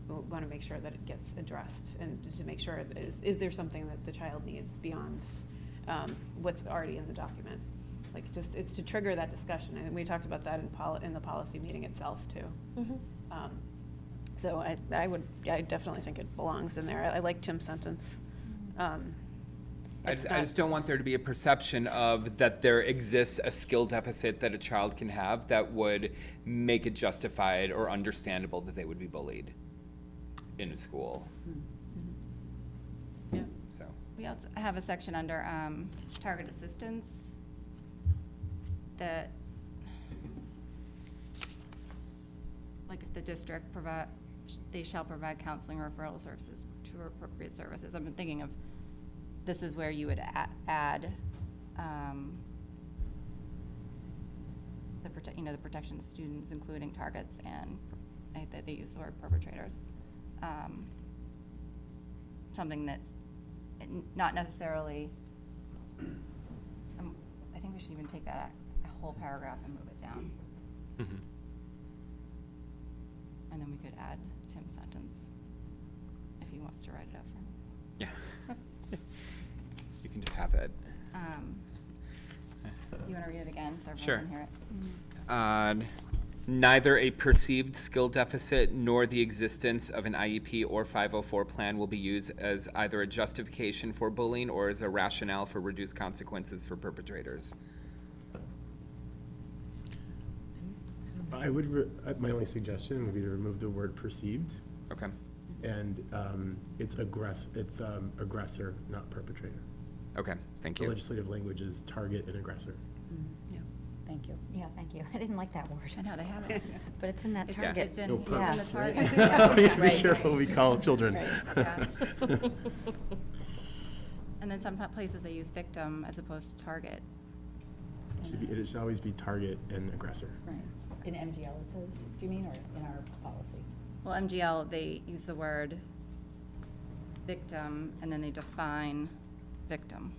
we want to make sure that it gets addressed, and just to make sure that is there something that the child needs beyond what's already in the document. Like, just, it's to trigger that discussion, and we talked about that in the policy meeting itself too. So I definitely think it belongs in there. I like Tim's sentence. I just don't want there to be a perception of that there exists a skill deficit that a child can have that would make it justified or understandable that they would be bullied in a school. Yeah. So. We also have a section under target assistance that, like, if the district they shall provide counseling or referral services to appropriate services. I've been thinking of, this is where you would add the protection of students, including targets, and they use the word perpetrators. Something that's not necessarily, I think we should even take that a whole paragraph and move it down. And then we could add Tim's sentence, if he wants to write it up for me. Yeah. You can just have it. You want to read it again so everyone Sure. can hear it? Neither a perceived skill deficit nor the existence of an IEP or 504 plan will be used as either a justification for bullying or as a rationale for reduced consequences for perpetrators. I would, my only suggestion would be to remove the word perceived, Okay. and it's aggressor, not perpetrator. Okay, thank The you. legislative language is target and aggressor. Yeah, thank you. Yeah, thank you. I didn't like that word. I know, they have it. But it's in that target. It's in, No it's in the purpose, right? target. We have to be careful what we call children. Yeah. And then some places they use victim as opposed to target. It should always be target and aggressor. Right. In MGL it says, do you mean, or in our policy? Well, MGL, they use the word victim, and then they define victim.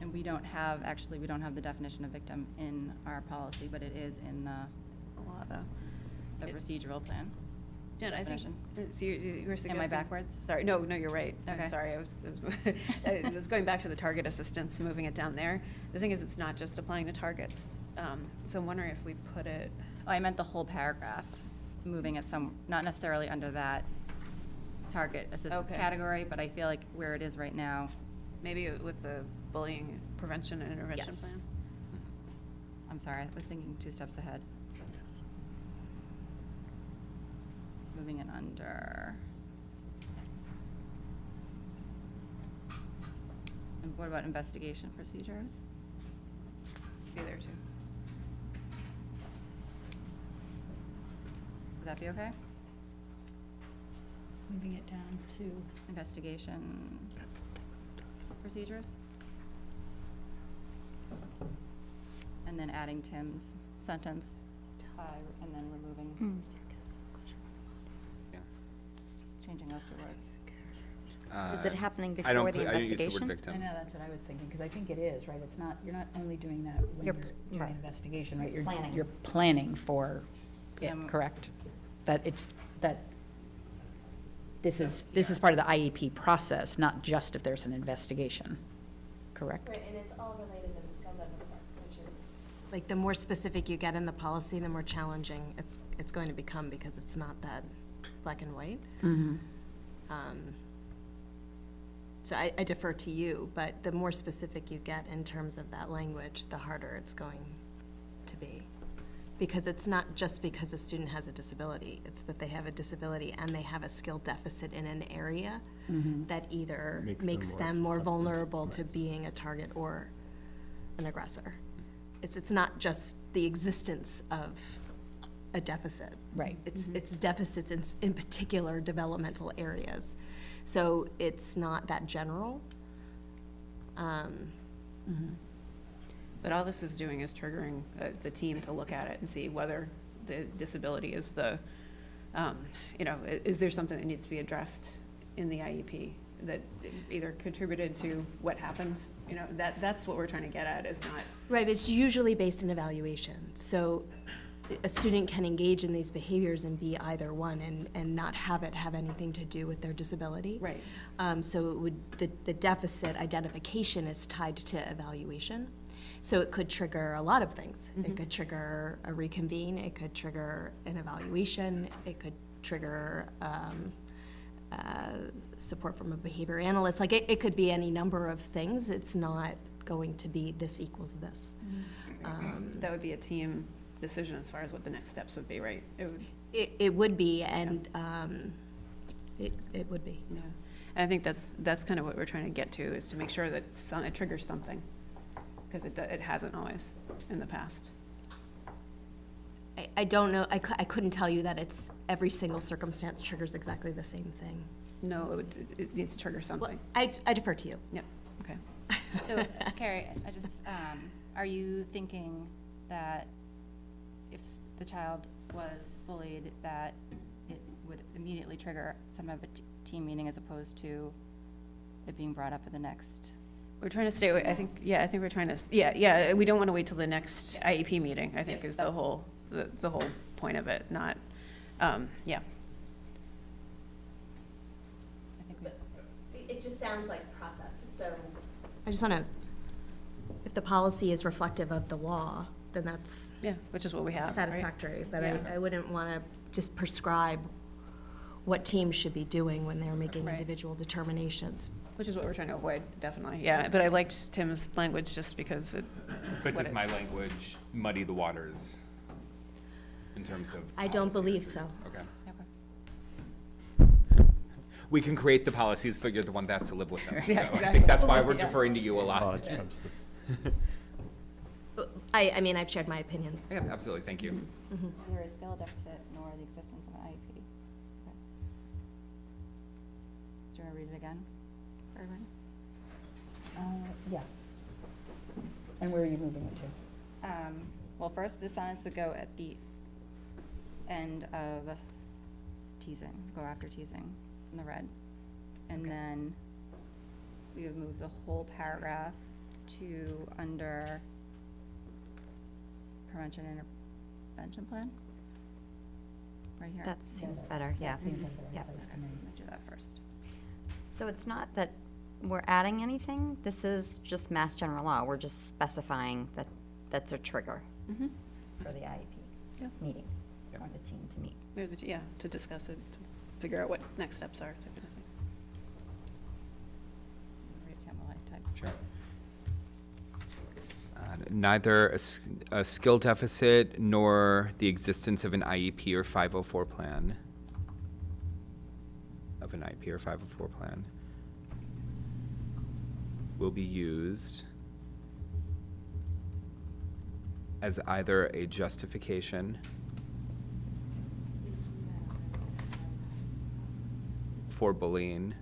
And we don't have the definition of victim in our policy, but it is in the law, the procedural plan. Jen, I think, definition. so you were suggesting. Am I backwards? Sorry, no, you're right. I'm Okay. sorry, I was I was going back to the target assistance, moving it down there. The thing is, it's not just applying to targets. So I'm wondering if we put it, Oh, I meant the whole paragraph, moving it not necessarily under that target assistance Okay. category, but I feel like where it is right now, maybe with the bullying prevention and intervention Yes. plan. I'm sorry, I was thinking 2 steps ahead. Moving it under. And what about investigation procedures? Be there too. Would that be okay? Moving it down to, Investigation procedures? And then adding Tim's sentence, and then removing, Yeah. changing those 2 words. Is it happening I don't before the put- I don't use the word investigation? victim. I know, that's what I was thinking, because I think it is, right? It's not, you're not only doing that when You're you're p- doing right. an investigation, right? Planning. You're planning for it, Um, correct? That this is part of the IEP process, not just if there's an investigation, correct? Right, and it's all related to the skill deficit, which is, like, the more specific you get in the policy, the more challenging it's going to become, because it's not that black and white. So I defer to you, but the more specific you get in terms of that language, the harder it's going to be. Because it's not just because a student has a disability, it's that they have a disability and they have a skill deficit in an area that either makes them more vulnerable to being a target or an aggressor. It's not just the existence of a deficit. Right. It's deficits in particular developmental areas. So it's not that general. But all this is doing is triggering the team to look at it and see whether the disability is the, is there something that needs to be addressed in the IEP that either contributed to what happened? That's what we're trying to get at, is not. Right, it's usually based in evaluation. So a student can engage in these behaviors and be either one and not have it have anything to do with their disability. Right. So it would, the deficit identification is tied to evaluation. So it could trigger a lot of things. It could trigger a reconvene, it could trigger an evaluation, it could trigger support from a behavior analyst. Like, it could be any number of things. It's not going to be this equals this. That would be a team decision as far as what the next steps would be, right? It would, It would be, and it would be. yeah. And I think that's kind of what we're trying to get to, is to make sure that it triggers something, because it hasn't always in the past. I don't know, I couldn't tell you that it's every single circumstance triggers exactly the same thing. No, it needs to trigger Well, something. I defer to you. Yep, okay. So, Carrie, I just, are you thinking that if the child was bullied, that it would immediately trigger some of a team meeting as opposed to it being brought up at the next? We're trying to stay away, I think we're trying to, we don't want to wait till the next IEP meeting, I think, is the whole point of it, not, yeah. I think we It just sounds like process, so. I just want to, if the policy is reflective of the law, then that's Yeah, which is what we have, right? satisfactory, but Yeah. I wouldn't want to just prescribe what teams should be doing when they're making Right. individual determinations. Which is what we're trying to avoid, definitely, yeah. But I liked Tim's language just because it. But what does it- my language muddy the waters in terms of? I don't policy or believe so. triggers? Okay. Okay. We can create the policies, but you're the one that has to live with them. So Yeah, I exactly. think that's why we're Yeah. deferring to you a lot. I mean, I've shared my opinion. Yeah, absolutely, thank you. Neither a skill deficit nor the existence of an IEP. Okay. Do you want to read it again for everybody? Yeah. And where are you moving it to? Well, first, this sentence would go at the end of teasing, go after teasing in the red. And then we would move the whole paragraph to under prevention and intervention plan. right here. That seems better, yeah. Yeah. I'm gonna do that first. So it's not that we're adding anything, this is just Mass General Law, we're just specifying that that's a trigger for the IEP Yeah. meeting, or the team to meet. Yeah, to discuss it, to figure out what next steps are, type of thing. Read Tamilite type. Sure. Neither a skill deficit nor the existence of an IEP or 504 plan, will be used as either a justification for bullying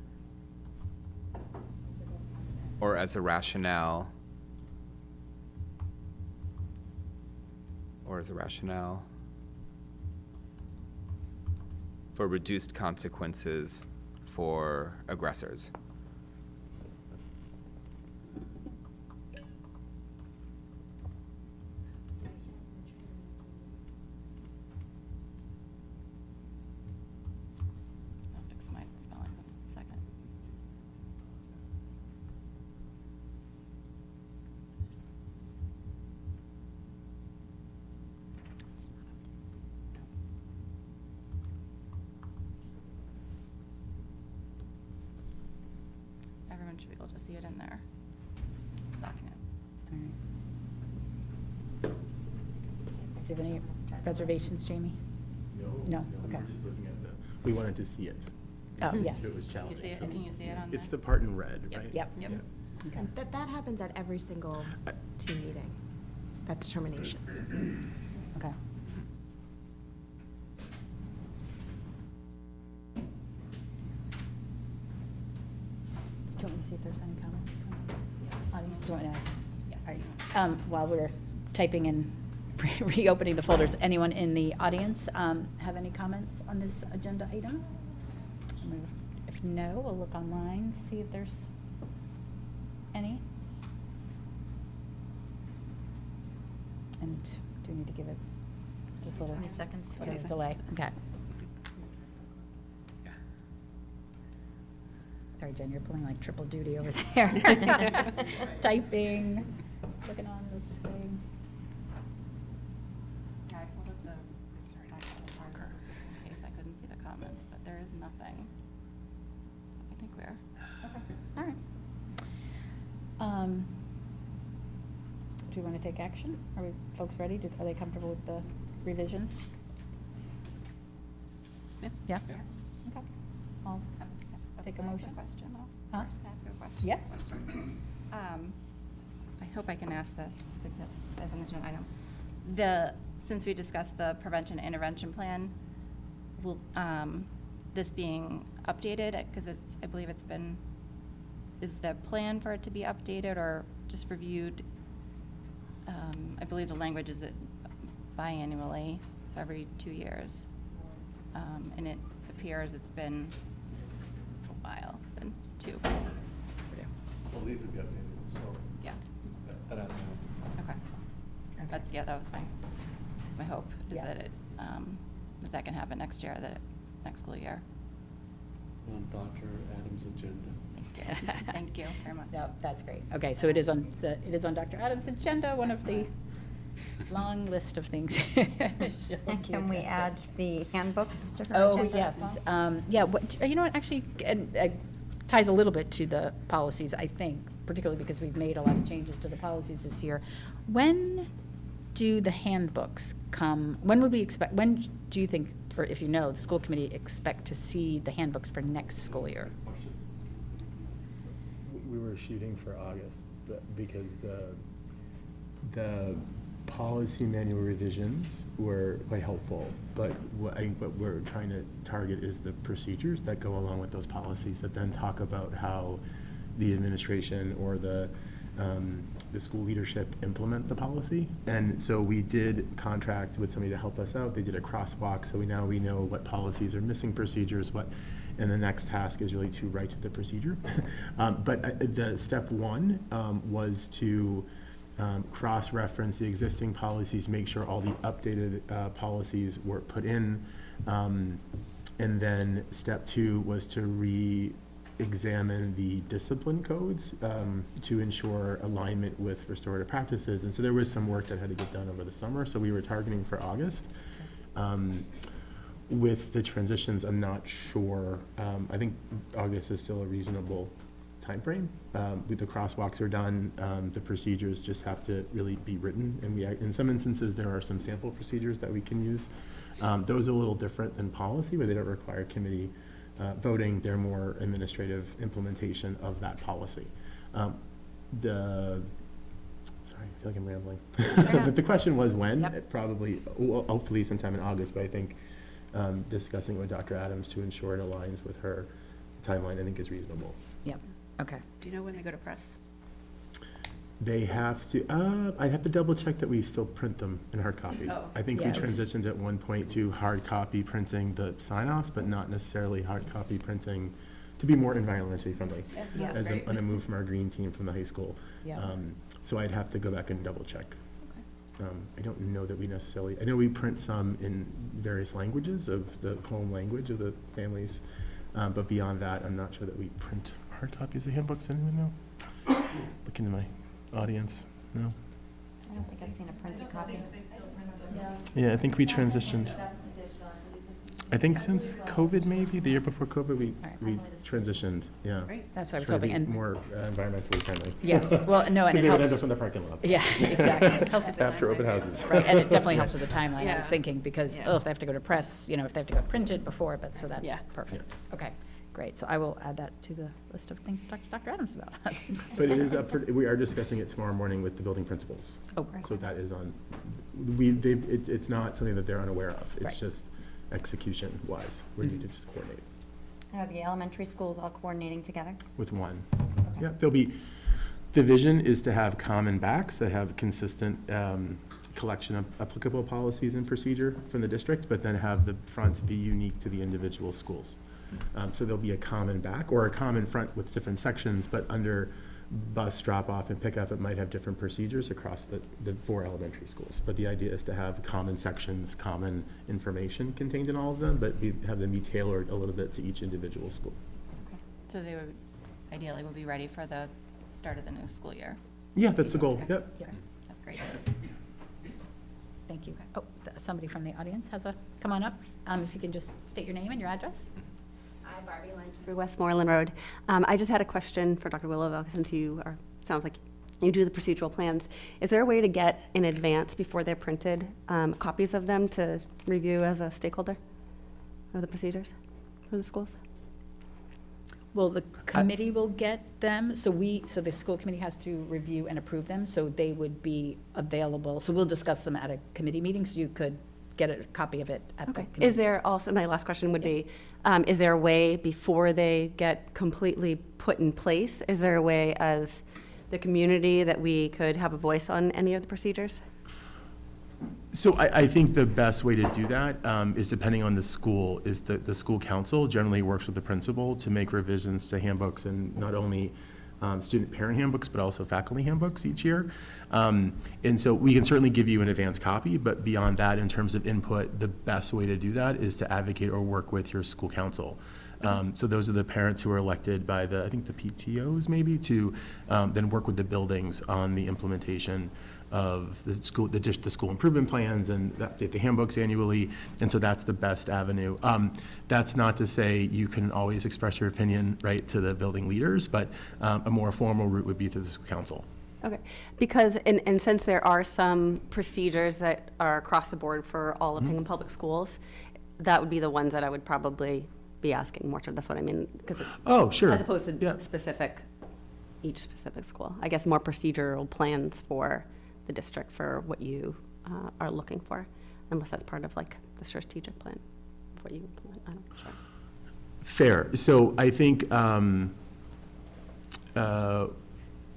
or as a rationale for reduced consequences for aggressors. I'll fix my spellings in a second. Everyone should be able to see it in their document. Do you have any reservations, Jamie? No, okay. We're just looking at we wanted to see it. Oh, yes. It was Can you challenging. see it, can you see it on It's the? the part in red, Yep. right? Yep. Yep. Okay. And that happens at every single team meeting, that determination. Okay. Do you want me to see if there's any comments? Audience, do you want to ask? Yes. All right. While we're typing and reopening the folders, anyone in the audience have any comments on this agenda item? If no, we'll look online, see if there's any. And do we need to give it just a little? 20 seconds. A little delay, okay. Sorry, Jen, you're pulling like triple duty over there. Typing, looking on the thing. Yeah, I pulled up the, sorry, marker in case I couldn't see the comments, but there is nothing. So I think we're. Okay, all right. Do you want to take action? Are we folks ready? Are they comfortable with the revisions? Yeah. Yeah? Yeah. Okay. I'll take a Can I ask motion. question though? Huh? Can I ask you a question? Yeah. I hope I can ask this because as an agenda item. Since we discussed the prevention and intervention plan, will, this being updated, because I believe it's been, is the plan for it to be updated or just reviewed? I believe the language is biannually, so every 2 years. And it appears it's been a while, been 2. Well, these have got, so Yeah, that has to happen. okay. That was my hope, is Yeah. that that can happen next year, next school year. On Dr. Adams' agenda. Thank you very much. No, that's great. Okay, so it is on Dr. Adams' agenda, one of the long list of things. And can we add the handbooks to her Oh, agenda yes. as well? Yeah, you know what, actually, ties a little bit to the policies, I think, particularly because we've made a lot of changes to the policies this year. When do the handbooks come, when would we expect, when do you think, or if you know, the school committee expect to see the handbooks for next school year? We were shooting for August, but because the policy manual revisions were quite helpful, but I think what we're trying to target is the procedures that go along with those policies that then talk about how the administration or the school leadership implement the policy. And so we did contract with somebody to help us out. They did a crosswalk, so we know what policies are missing procedures, and the next task is really to write the procedure. But the step one was to cross-reference the existing policies, make sure all the updated policies were put in, And then step 2 was to re-examine the discipline codes to ensure alignment with restorative practices. And so there was some work that had to get done over the summer, so we were targeting for August. With the transitions, I'm not sure. I think August is still a reasonable timeframe. The crosswalks are done. The procedures just have to really be written. And in some instances, there are some sample procedures that we can use. Those are a little different than policy, where they don't require committee voting. They're more administrative implementation of that policy. Sorry, I feel like I'm rambling. But the question was when? Yep. Probably, well, hopefully sometime in August, but I think discussing with Dr. Adams to ensure it aligns with her timeline, I think is reasonable. Yep, okay. Do you know when they go to press? They have to, I'd have to double check that we still print them in hard copy. Oh. I think we Yeah, it was- transitioned at one point to hard copy printing the sign-offs, but not necessarily hard copy printing to be more environmentally friendly. Yes. As on a move from our green team from the high school. Yeah. So I'd have to go back and double check. I don't know that we necessarily, I know we print some in various languages of the home language of the families, but beyond that, I'm not sure that we print hard copies of handbooks. Anyone know? Look into my audience. No? I don't think I've seen a printed copy. Yeah, I think we transitioned. I think since COVID, maybe, the year before COVID, we transitioned, yeah. Great. That's what I was Try to hoping. be And more environmentally friendly. yes, well, no, and Because it they would end up helps. from the parking lots. Yeah, exactly. It helps with the After open houses. Right, and it definitely helps with the timeline, I Yeah. was thinking, because, Yeah. oh, if they have to go to press, if they have to go print it before, but, so that's Yeah. perfect. Okay, great, so I will add that to the list of things to talk to Dr. Adams about. But it is up for, we are discussing it tomorrow morning with the building principals. Oh, So that is on, it's not something that they're unaware of. Right. It's just execution-wise, we need to just coordinate Are the elementary schools all coordinating together? with one. Yeah, the vision is to have common backs that have consistent collection of applicable policies and procedure from the district, but then have the front be unique to the individual schools. So there'll be a common back or a common front with different sections, but under bus drop-off and pickup, it might have different procedures across the 4 elementary schools. But the idea is to have common sections, common information contained in all of them, but have them be tailored a little bit to each individual school. So they would, ideally, would be ready for the start of the new school year. Yeah, that's the goal, yep. Yeah, That's great. thank you. Oh, somebody from the audience has come on up. If you can just state your name and your address. Hi, Barbie Lynch through Westmoreland Road. I just had a question for Dr. Willow, since sounds like you do the procedural plans. Is there a way to get in advance, before they're printed, copies of them to review as a stakeholder of the procedures for the schools? Well, the committee will get them, so the school committee has to review and approve them, so they would be available. So we'll discuss them at a committee meeting, so you could get a copy of it at the Okay. committee. Is there also, my last question would be, is there a way before they get completely put in place, is there a way as the community that we could have a voice on any of the procedures? So I think the best way to do that is, depending on the school, is the school council generally works with the principal to make revisions to handbooks, and not only student parent handbooks, but also faculty handbooks each year. And so we can certainly give you an advance copy, but beyond that, in terms of input, the best way to do that is to advocate or work with your school council. So those are the parents who are elected by I think the PTOs maybe, to then work with the buildings on the implementation of the school improvement plans and update the handbooks annually. And so that's the best avenue. That's not to say you can always express your opinion, right, to the building leaders, but a more formal route would be through the school council. Okay, because, and since there are some procedures that are across the board for all of Hingham Public Schools, that would be the ones that I would probably be asking more to, that's what I mean, because it's. Oh, sure. As opposed to Yeah. each specific school. I guess more procedural plans for the district for what you are looking for, unless that's part of like the strategic plan, what you implement, I'm not sure. Fair. So I think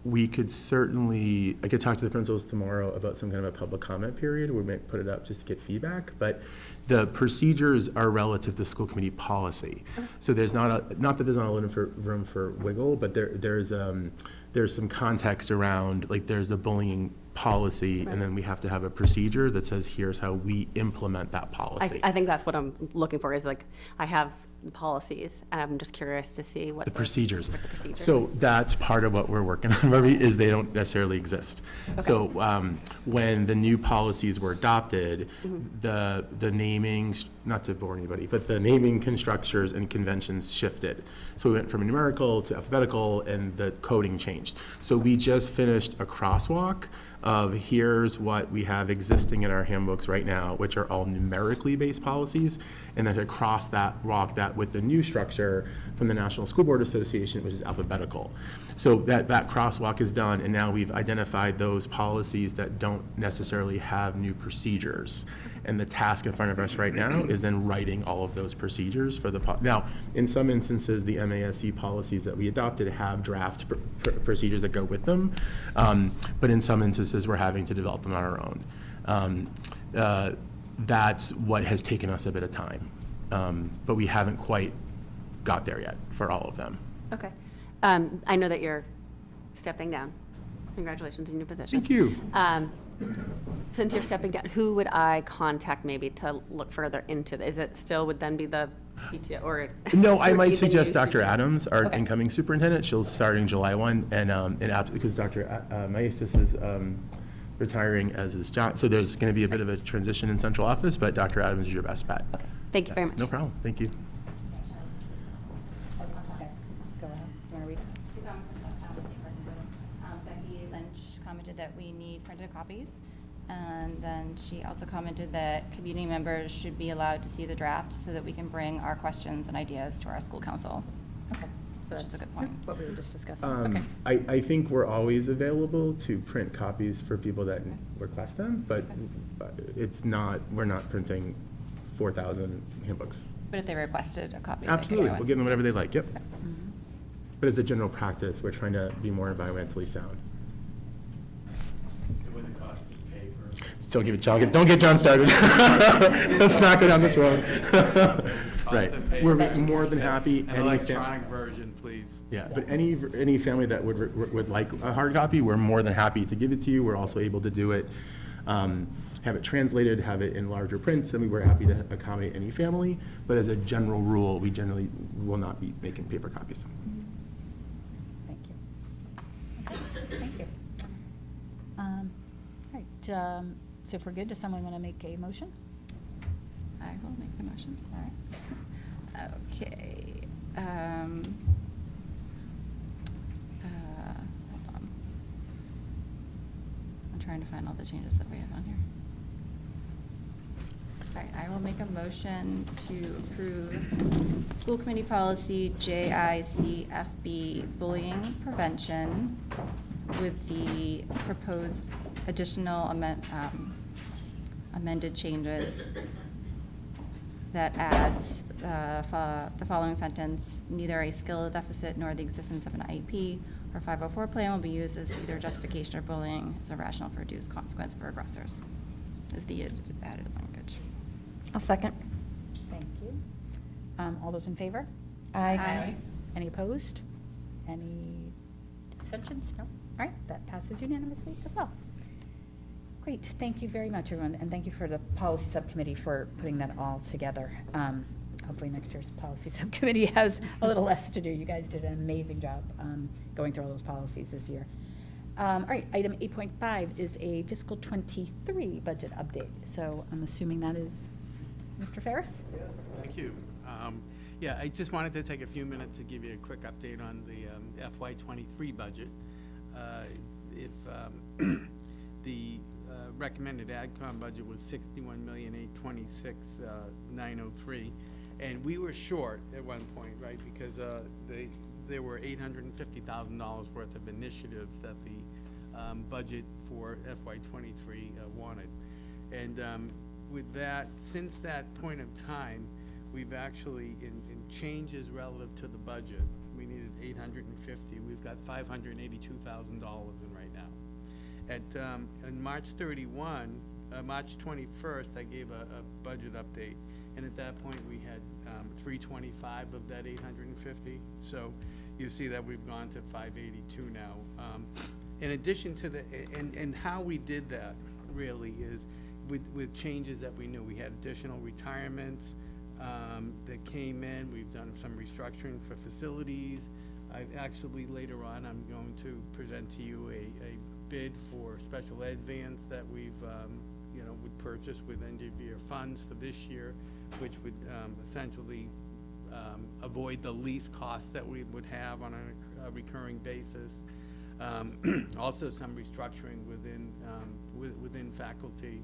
we could certainly, I could talk to the principals tomorrow about some kind of a public comment period. We might put it up just to get feedback, but the procedures are relative to school committee policy. So there's not that there's not a little room for wiggle, but there's some context around, like, there's a bullying policy, and then we have to have a procedure that says, here's how we implement that policy. I think that's what I'm looking for, is like, I have the policies, and I'm just curious to see what The procedures. what the procedures. So that's part of what we're working on, Barbie, is they don't necessarily exist. So when the new policies were adopted, the namings, not to bore anybody, but the naming structures and conventions shifted. So we went from numerical to alphabetical, and the coding changed. So we just finished a crosswalk of here's what we have existing in our handbooks right now, which are all numerically based policies, and then across that walk that with the new structure from the National School Board Association, which is alphabetical. So that crosswalk is done, and now we've identified those policies that don't necessarily have new procedures. And the task in front of us right now is then writing all of those procedures for the, now, in some instances, the MASC policies that we adopted have draft procedures that go with them, but in some instances, we're having to develop them on our own. That's what has taken us a bit of time, but we haven't quite got there yet for all of them. Okay. I know that you're stepping down. Congratulations on your new position. Thank you. Since you're stepping down, who would I contact maybe to look further into this? Is it still, would then be the PTO or? No, I would might be the suggest new Dr. Adams, our Okay. incoming superintendent. She'll starting July 1, and because Dr. Maestas is retiring, as is John. So there's going to be a bit of a transition in central office, but Dr. Adams is your best bet. Okay. Thank you very much. No problem. Thank you. Go ahead. You want to read? Two comments on the same person. Becky Lynch commented that we need printed copies. And then she also commented that community members should be allowed to see the draft so that we can bring our questions and ideas to our school council. Okay. So Which is that's a good point. What we were just discussing. Okay. I think we're always available to print copies for people that request them, but it's not, we're not printing 4,000 handbooks. But if they requested a copy, they could Absolutely, get we'll one. give them whatever they like, yep. But as a general practice, we're trying to be more environmentally sound. Don't give it, John, don't get John started. Let's not go down this road. Right, we're more than happy. An electronic version, please. Yeah, but any family that would like a hard copy, we're more than happy to give it to you. We're also able to do it, have it translated, have it in larger prints. I mean, we're happy to accommodate any family, but as a general rule, we generally will not be making paper copies. Thank you. Okay, thank you. All right, so if we're good, does someone want to make a motion? I will make the motion. All right. Okay. Hold on. I'm trying to find all the changes that we have on here. All right, I will make a motion to approve school committee policy JICFB bullying prevention with the proposed additional amended changes that adds the following sentence: neither a skill deficit nor the existence of an IEP or 504 plan will be used as either justification or bullying as a rationale for reduced consequence for aggressors, is the added language. I'll second. Thank you. All those in favor? Aye. Any opposed? Any abstentions? No? All right, that passes unanimously as well. Great, thank you very much, everyone, and thank you for the policy subcommittee for putting that all together. Hopefully next year's policy subcommittee has a little less to do. You guys did an amazing job going through all those policies this year. All right, item 8.5 is a fiscal 23 budget update. So I'm assuming that is Mr. Ferris? Yes, thank you. Yeah, I just wanted to take a few minutes to give you a quick update on the FY23 budget. If the recommended AdCom budget was $61,826,903, and we were short at one point, right? Because there were $850,000 worth of initiatives that the budget for FY23 wanted, and with that, since that point of time, we've actually, in changes relative to the budget, we needed 850. We've got $582,000 in right now. On March 21st, I gave a budget update, and at that point we had 325 of that 850. So you see that we've gone to 582 now. In addition to the, and how we did that really is with changes that we knew. We had additional retirements that came in. We've done some restructuring for facilities. I've actually, later on, I'm going to present to you a bid for special ed vans that we've, would purchase with end of year funds for this year, which would essentially avoid the lease costs that we would have on a recurring basis. Also, some restructuring within faculty,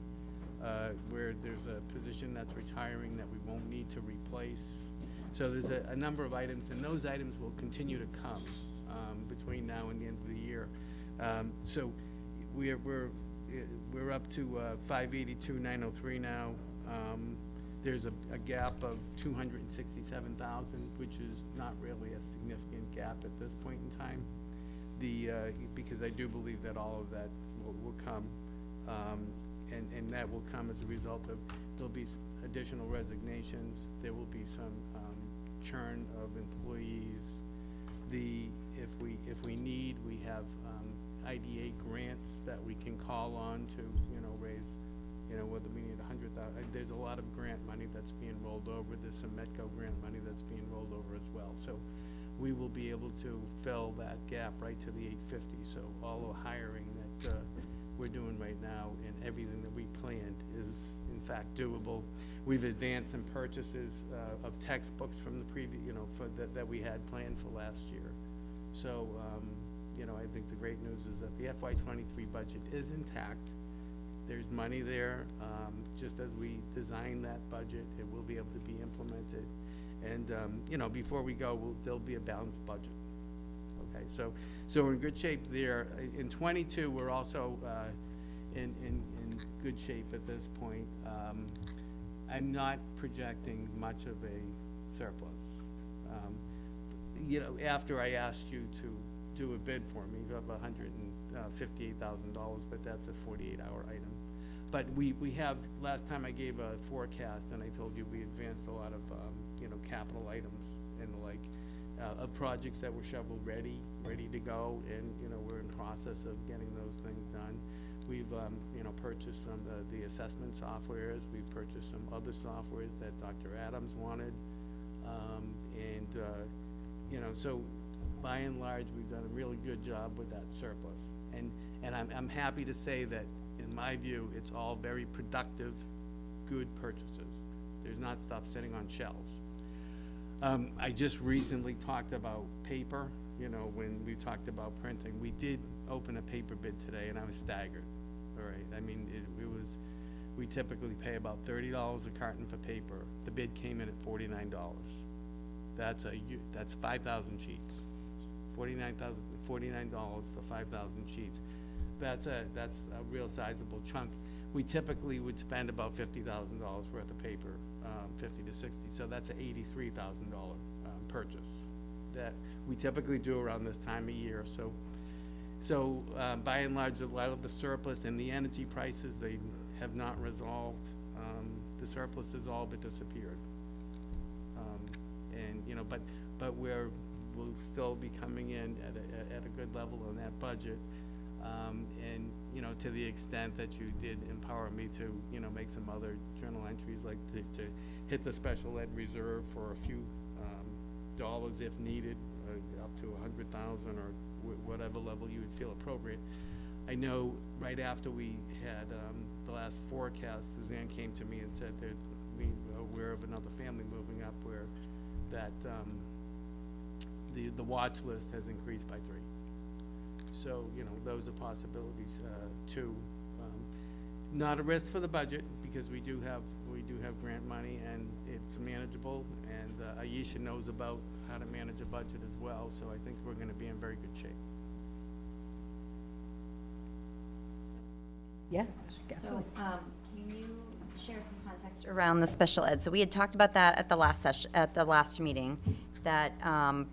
where there's a position that's retiring that we won't need to replace. So there's a number of items, and those items will continue to come between now and the end of the year. So we're up to 582,903 now. There's a gap of 267,000, which is not really a significant gap at this point in time. Because I do believe that all of that will come, and that will come as a result of, there'll be additional resignations, there will be some churn of employees. If we need, we have IDA grants that we can call on to, raise, whether we need 100,000. There's a lot of grant money that's being rolled over. There's some Metco grant money that's being rolled over as well. So we will be able to fill that gap right to the 850. So all the hiring that we're doing right now and everything that we planned is in fact doable. We've advanced some purchases of textbooks from the previous, that we had planned for last year. So, I think the great news is that the FY23 budget is intact. There's money there. Just as we designed that budget, it will be able to be implemented. And, before we go, there'll be a balanced budget. Okay, so we're in good shape there. In 22, we're also in good shape at this point. I'm not projecting much of a surplus. After I asked you to do a bid for me of $158,000, but that's a 48-hour item. But we have, last time I gave a forecast and I told you we advanced a lot of, capital items and the like, of projects that were shovel ready to go, and, we're in process of getting those things done. We've, purchased some of the assessment softwares. We've purchased some other softwares that Dr. Adams wanted. So by and large, we've done a really good job with that surplus. And I'm happy to say that, in my view, it's all very productive, good purchases. There's not stuff sitting on shelves. I just recently talked about paper, when we talked about printing. We did open a paper bid today, and I was staggered, all right? I mean, it was, we typically pay about $30 a carton for paper. The bid came in at $49. That's 5,000 sheets. $49 for 5,000 sheets. That's a real sizable chunk. We typically would spend about $50,000 worth of paper, 50 to 60. So that's an $83,000 purchase that we typically do around this time of year. So by and large, a lot of the surplus and the energy prices, they have not resolved. The surplus has all but disappeared. But we'll still be coming in at a good level on that budget. And, to the extent that you did empower me to, make some other journal entries, like to hit the special ed reserve for a few dollars if needed, up to 100,000 or whatever level you would feel appropriate. I know right after we had the last forecast, Suzanne came to me and said that we are aware of another family moving up where that the watch list has increased by 3. So, those are possibilities too. Not a risk for the budget because we do have grant money and it's manageable, and Aisha knows about how to manage a budget as well. So I think we're going to be in very good shape. Yeah. So, can you share some context around the special ed? So we had talked about that at the last session, at the last meeting, that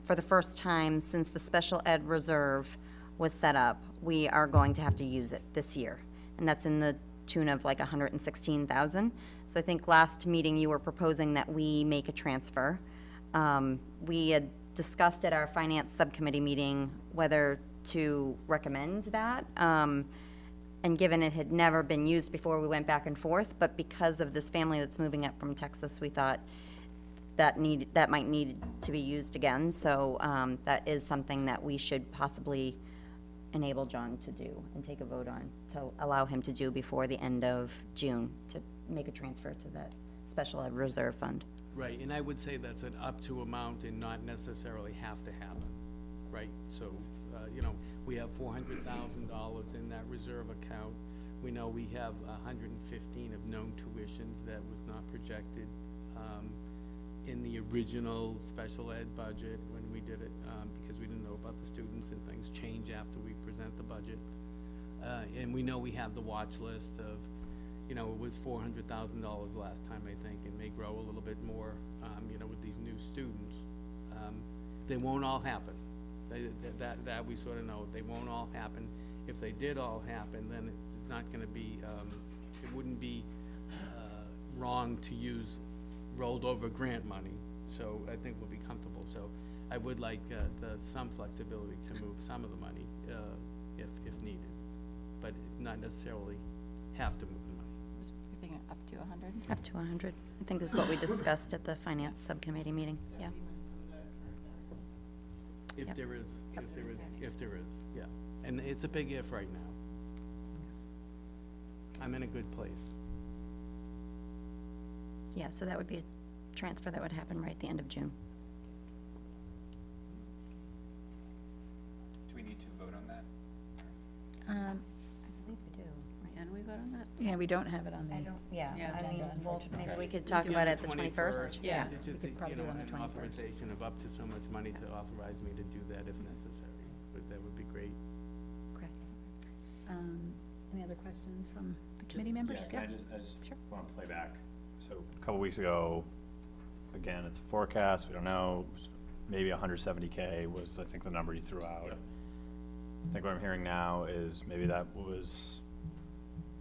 for the first time since the special ed reserve was set up, we are going to have to use it this year, and that's in the tune of like 116,000. So I think last meeting you were proposing that we make a transfer. We had discussed at our finance subcommittee meeting whether to recommend that. And given it had never been used before, we went back and forth, but because of this family that's moving up from Texas, we thought that might need to be used again. So that is something that we should possibly enable John to do and take a vote on, to allow him to do before the end of June, to make a transfer to that special ed reserve fund. Right, and I would say that's an up to amount and not necessarily have to happen, right? So, we have $400,000 in that reserve account. We know we have 115 of known tuitions that was not projected in the original special ed budget when we did it, because we didn't know about the students, and things change after we present the budget. And we know we have the watch list of, it was $400,000 last time, I think. It may grow a little bit more, with these new students. They won't all happen. That we sort of know. They won't all happen. If they did all happen, then it's not going to be, it wouldn't be wrong to use rolled over grant money. So I think we'll be comfortable. So I would like some flexibility to move some of the money if needed, but not necessarily have to move the money. You're thinking up to 100? Up to 100. I think this is what we discussed at the finance subcommittee meeting, yeah. If Yep. there is, yeah. And it's a big if right now. I'm in a good place. Yeah, so that would be a transfer that would happen right at the end of June. Do we need to vote on that? I believe we do. Can we vote on that? Yeah, we don't have it on the. Yeah, Yeah. I mean, Unfortunately. maybe we could talk about it the 21st. Yeah. It's just, we could probably do it on the an 21st. authorization of up to so much money to authorize me to do that if necessary. But that would be great. Okay. Any other questions from the committee members? Yeah, I just Sure. want to play back. So a couple weeks ago, again, it's a forecast, we don't know, maybe 170K was, I think, the number you threw out. Yep. I think what I'm hearing now is maybe that was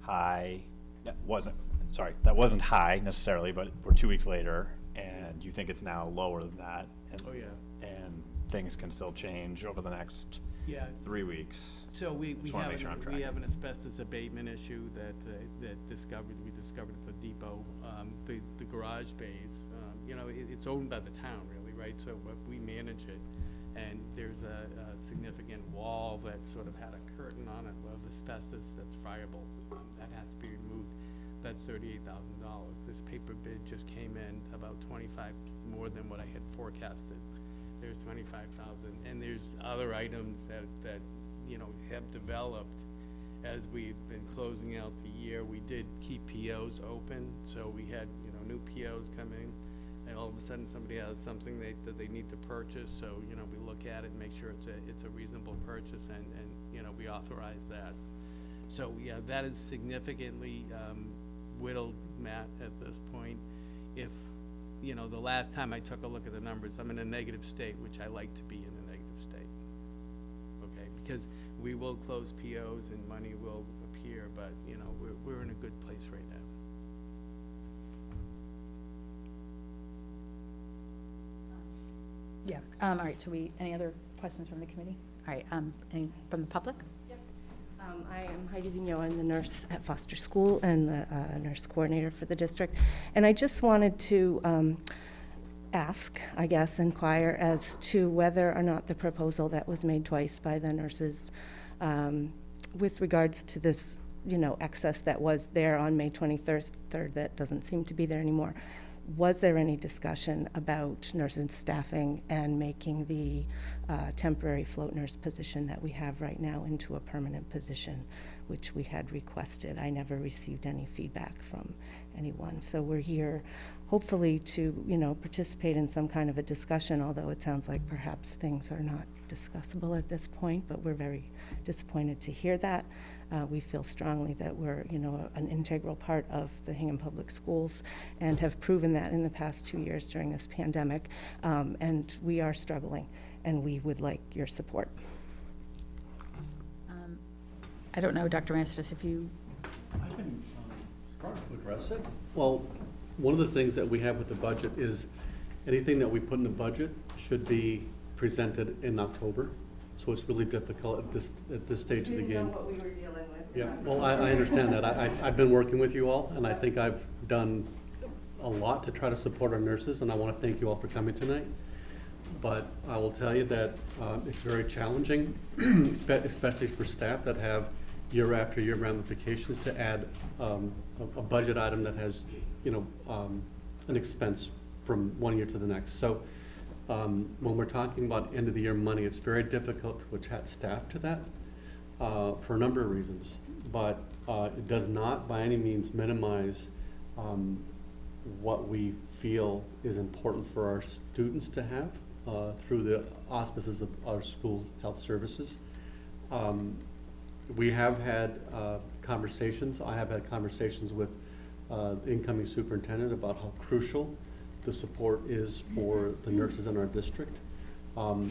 high, that wasn't high necessarily, but we're 2 weeks later, and you think it's now lower than that. And, Oh, yeah. and things can still change over the next Yeah. 3 weeks. So we Just wanna make sure I'm have tracking. an asbestos abatement issue that we discovered at the depot, the garage bays. It's owned by the town really, right? So we manage it, and there's a significant wall that sort of had a curtain on it of asbestos that's friable. That has to be removed. That's $38,000. This paper bid just came in about 25 more than what I had forecasted. There's 25,000, and there's other items that have developed as we've been closing out the year. We did keep POs open, so we had new POs come in, and all of a sudden somebody has something that they need to purchase. So we look at it and make sure it's a reasonable purchase, and we authorize that. So yeah, that is significantly whittled, Matt, at this point. If the last time I took a look at the numbers, I'm in a negative state, which I like to be in a negative state. Okay, because we will close POs and money will appear, but we're in a good place right now. Yeah, all right, so any other questions from the committee? All right, any from the public? I am Heidi Vigneault. I'm the nurse at Foster School and the nurse coordinator for the district. And I just wanted to inquire as to whether or not the proposal that was made twice by the nurses with regards to this, excess that was there on May 23rd that doesn't seem to be there anymore. Was there any discussion about nurses staffing and making the temporary float nurse position that we have right now into a permanent position, which we had requested? I never received any feedback from anyone. So we're here hopefully to, participate in some kind of a discussion, although it sounds like perhaps things are not discussable at this point, but we're very disappointed to hear that. We feel strongly that we're, an integral part of the Hingham Public Schools and have proven that in the past 2 years during this pandemic. And we are struggling, and we would like your support. I don't know, Dr. Mastis, if you, I can start to address it. Well, one of the things that we have with the budget is anything that we put in the budget should be presented in October. So it's really difficult at this stage of the game. Didn't know what we were dealing with. Yeah, well, I understand that. I've been working with you all, and I think I've done a lot to try to support our nurses, and I want to thank you all for coming tonight. But I will tell you that it's very challenging, especially for staff that have year after year ramifications, to add a budget item that has, an expense from one year to the next. So when we're talking about end of the year money, it's very difficult to attach staff to that for a number of reasons. But it does not by any means minimize what we feel is important for our students to have through the auspices of our school health services. We have had conversations, I have had conversations with the incoming superintendent about how crucial the support is for the nurses in our district. I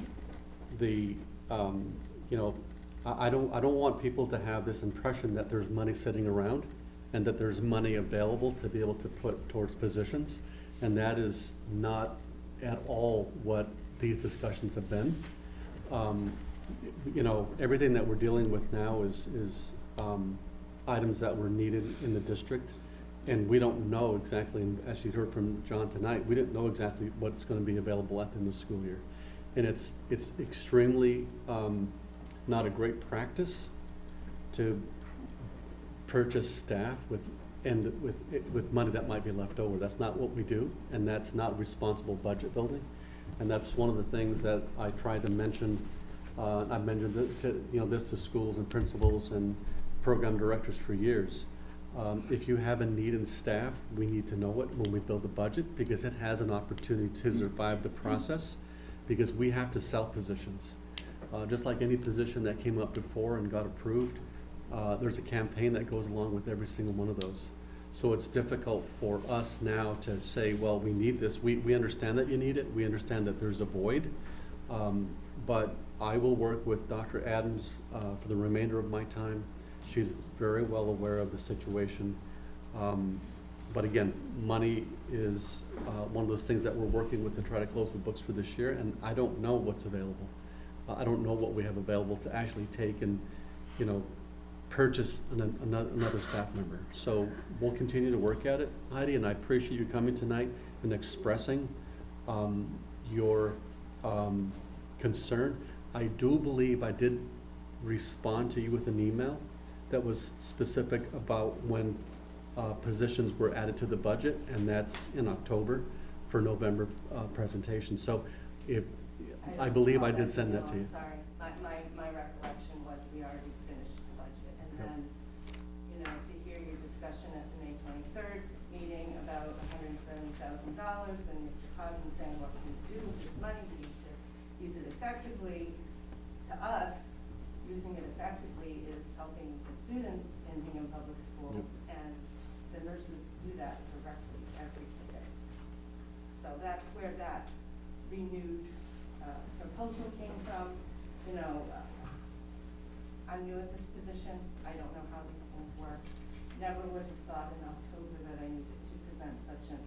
don't want people to have this impression that there's money sitting around and that there's money available to be able to put towards positions, and that is not at all what these discussions have been. Everything that we're dealing with now is items that were needed in the district, and we don't know exactly, and as you heard from John tonight, we didn't know exactly what's going to be available at the end of the school year. And it's extremely not a great practice to purchase staff with money that might be left over. That's not what we do, and that's not responsible budget building. And that's one of the things that I tried to mention. I've mentioned this to schools and principals and program directors for years. If you have a need in staff, we need to know it when we build the budget, because it has an opportunity to survive the process, because we have to sell positions. Just like any position that came up before and got approved, there's a campaign that goes along with every single one of those. So it's difficult for us now to say, well, we need this. We understand that you need it. We understand that there's a void. But I will work with Dr. Adams for the remainder of my time. She's very well aware of the situation. But again, money is one of those things that we're working with to try to close the books for this year, and I don't know what's available. I don't know what we have available to actually take and, purchase another staff member. So we'll continue to work at it, Heidi, and I appreciate you coming tonight and expressing your concern. I do believe I did respond to you with an email that was specific about when positions were added to the budget, and that's in October for November presentation. So I believe I did send that to you. Sorry, my recollection was we already finished the budget, and then, to hear your discussion at the May 23rd meeting about $170,000, and Mr. Cosman saying, what can we do with this money? We need to use it effectively. To us, using it effectively is helping the students in Hingham Public Schools, and the nurses do that directly every day. So that's where that renewed proposal came from. I'm new at this position. I don't know how these things work. Never would have thought in October that I needed to present such an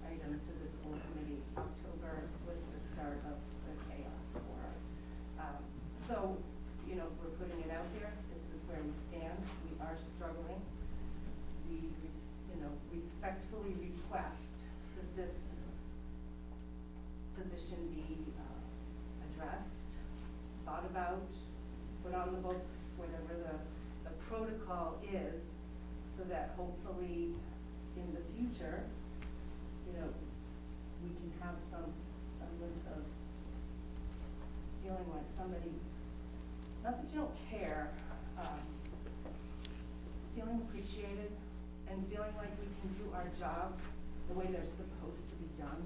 item to the school committee. October was the start of the chaos for us. So, we're putting it out there. This is where we stand. We are struggling. We, respectfully request that this position be addressed, thought about, put on the books, whatever the protocol is, so that hopefully in the future, we can have some semblance of feeling like somebody, not that you don't care, feeling appreciated and feeling like we can do our job the way they're supposed to be done.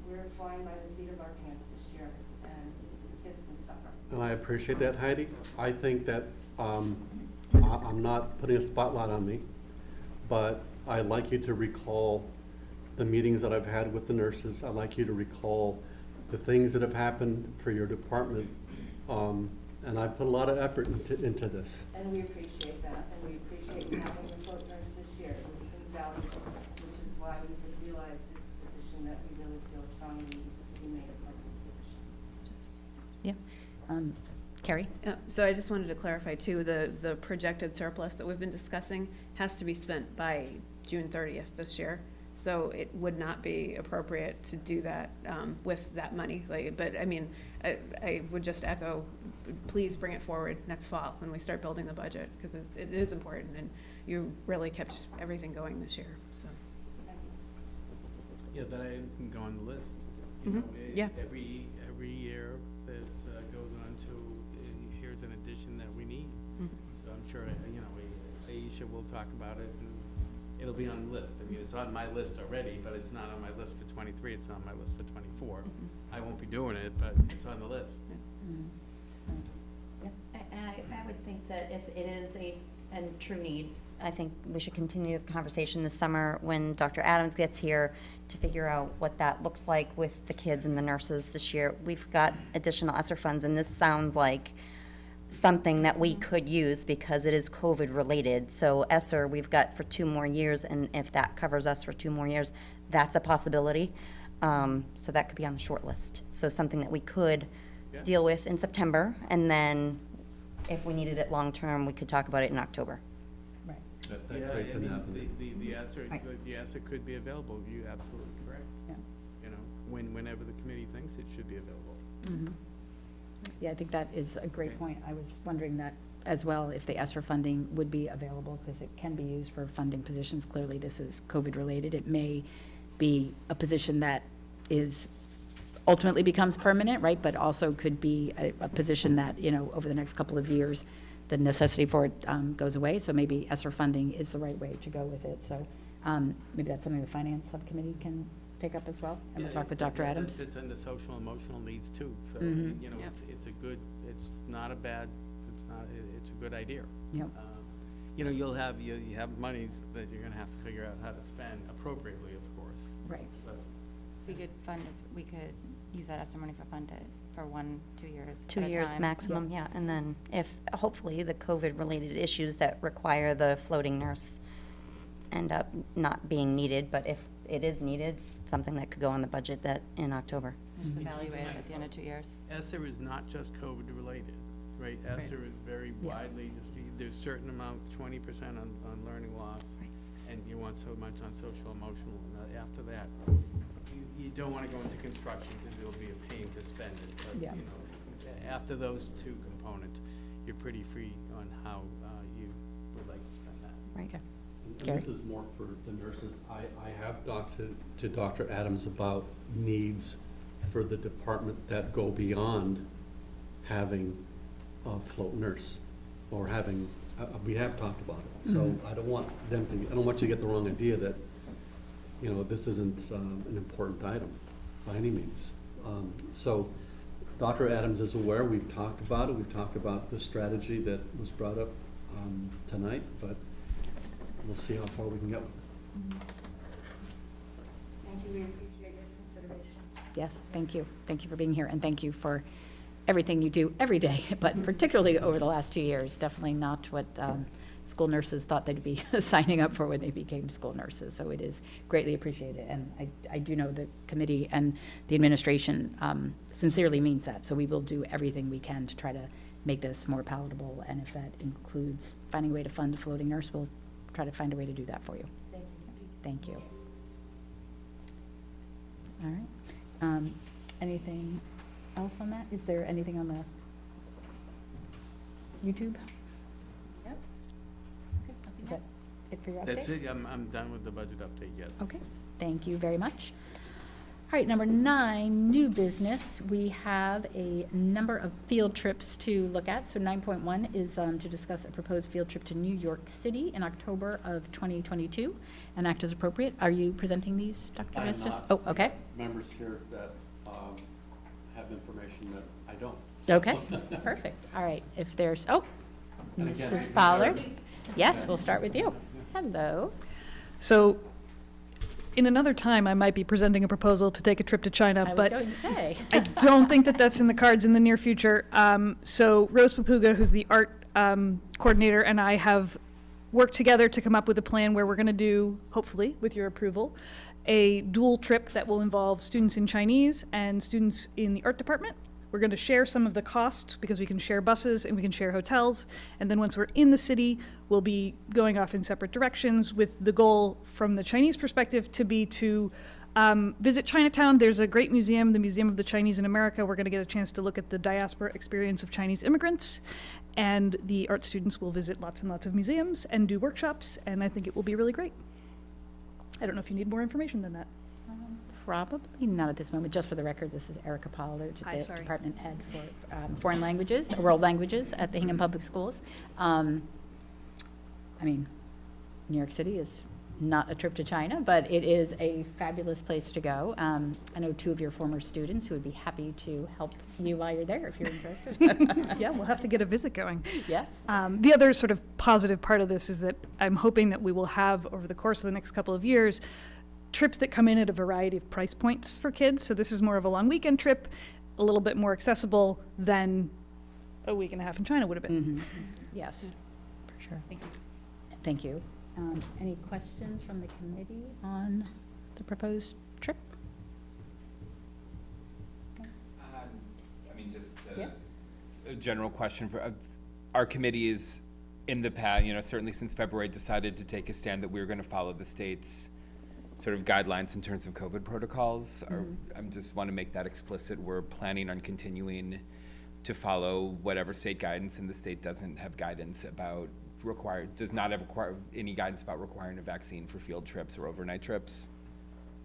We're flying by the seat of our pants this year, and the kids can suffer. And I appreciate that, Heidi. I think that I'm not putting a spotlight on me, but I'd like you to recall the meetings that I've had with the nurses. I'd like you to recall the things that have happened for your department. And I put a lot of effort into this. And we appreciate that, and we appreciate you having the float nurse this year. It was invaluable, which is why we have realized it's a position that we really feel strongly needs to be made a permanent position. Carrie? So I just wanted to clarify too, the projected surplus that we've been discussing has to be spent by June 30th this year. So it would not be appropriate to do that with that money. But I mean, I would just echo, please bring it forward next fall when we start building the budget, because it is important, and you really kept everything going this year, so. Yeah, that I can go on the list. You Mhm. know, Yeah. Every year that goes on to, here's an addition that we need. Mhm. So I'm sure, Aisha will talk about it, and it'll be on the list. I mean, it's on my list already, but it's not on my list for 23, it's on my list for 24. I won't be doing it, but it's on the list. And I would think that if it is a true need, I think we should continue the conversation this summer when Dr. Adams gets here to figure out what that looks like with the kids and the nurses this year. We've got additional ESSER funds, and this sounds like something that we could use because it is COVID-related. So ESSER, we've got for 2 more years, and if that covers us for 2 more years, that's a possibility. So that could be on the short list. So something that we could deal with in September, and then if we needed it long-term, we could talk about it in October. Right. That Yeah, creates I an mean, avenue. the ESSER could be available, you're absolutely correct. Yeah. You know, whenever the committee thinks it should be available. Yeah, I think that is a great point. I was wondering that as well, if the ESSER funding would be available, because it can be used for funding positions. Clearly, this is COVID-related. It may be a position that is ultimately becomes permanent, right? But also could be a position that, over the next couple of years, the necessity for it goes away. So maybe ESSER funding is the right way to go with it. So maybe that's something the Finance Subcommittee can take up as well, and we'll talk with Dr. Adams. It's under social emotional needs too, so, Mhm. it's not a bad, it's a good idea. Yep. You have monies that you're gonna have to figure out how to spend appropriately, of course. Right. But We could use that ESSER money for 1-2 years. 2 at a years time. maximum, yeah. And then if, hopefully, the COVID-related issues that require the floating nurse end up not being needed, but if it is needed, it's something that could go on the budget in October. Just evaluate it at the end of 2 years. ESSER is not just COVID related, right? ESSER is very widely, there's certain amount, 20% on learning loss, and you want so much on social emotional, and after that, you don't want to go into construction because it'll be a pain to spend it. But, after those 2 components, you're pretty free on how you would like to spend that. Right. Okay. And this is more for the nurses. I have talked to Dr. Adams about needs for the department that go beyond having a float nurse or having, we have talked about it. So I don't want I don't want you to get the wrong idea that, this isn't an important item by any means. So Dr. Adams is aware, we've talked about it. We've talked about the strategy that was brought up tonight, but we'll see how far we can get with it. Thank you, we appreciate your consideration. Yes, thank you. Thank you for being here, and thank you for everything you do every day, but particularly over the last 2 years. Definitely not what school nurses thought they'd be signing up for when they became school nurses. So it is greatly appreciated, and I do know the committee and the administration sincerely means that. So we will do everything we can to try to make this more palatable, and if that includes finding a way to fund a floating nurse, we'll try to find a way to do that for you. Thank you. All right. Anything else on that? Is there anything on the YouTube? Yep. Is that it for your update? That's it, I'm done with the budget update, yes. Okay, thank you very much. All right, number 9, new business. We have a number of field trips to look at. So 9.1 is to discuss a proposed field trip to New York City in October of 2022, and act as appropriate. Are you presenting these, Dr. I am Estes? not. Oh, okay. Members here that have information that I don't. Okay, perfect. All right, if there's, And again, Mrs. Pollard. Yes, we'll start with you. Hello. So, in another time, I might be presenting a proposal to take a trip to China, I was but going to say. I don't think that that's in the cards in the near future. So Rose Papuga, who's the art coordinator, and I have worked together to come up with a plan where we're going to do, hopefully, with your approval, a dual trip that will involve students in Chinese and students in the art department. We're going to share some of the cost because we can share buses and we can share hotels. And then once we're in the city, we'll be going off in separate directions with the goal from the Chinese perspective to be to visit Chinatown. There's a great museum, the Museum of the Chinese in America. We're going to get a chance to look at the diaspora experience of Chinese immigrants. And the art students will visit lots and lots of museums and do workshops. And I think it will be really great. I don't know if you need more information than that. Probably not at this moment. Just for the record, this is Erica Pollard, Hi, the sorry. Department Head for Foreign Languages, World Languages at the Hingham Public Schools. I mean, New York City is not a trip to China, but it is a fabulous place to go. I know 2 of your former students who would be happy to help you while you're there if you're interested. Yeah, we'll have to get a visit going. Yes. The other sort of positive part of this is that I'm hoping that we will have, over the course of the next couple of years, trips that come in at a variety of price points for kids. So this is more of a long weekend trip, a little bit more accessible than a week and a half in China would have been. Yes, for sure. Thank you. Any questions from the committee on the proposed trip? I mean, just Yeah. a general question for, our committee is in the past, certainly since February, decided to take a stand that we were going to follow the state's sort of guidelines in terms of COVID protocols. I just want to make that explicit. We're planning on continuing to follow whatever state guidance, and the state doesn't have guidance about does not have any guidance about requiring a vaccine for field trips or overnight trips.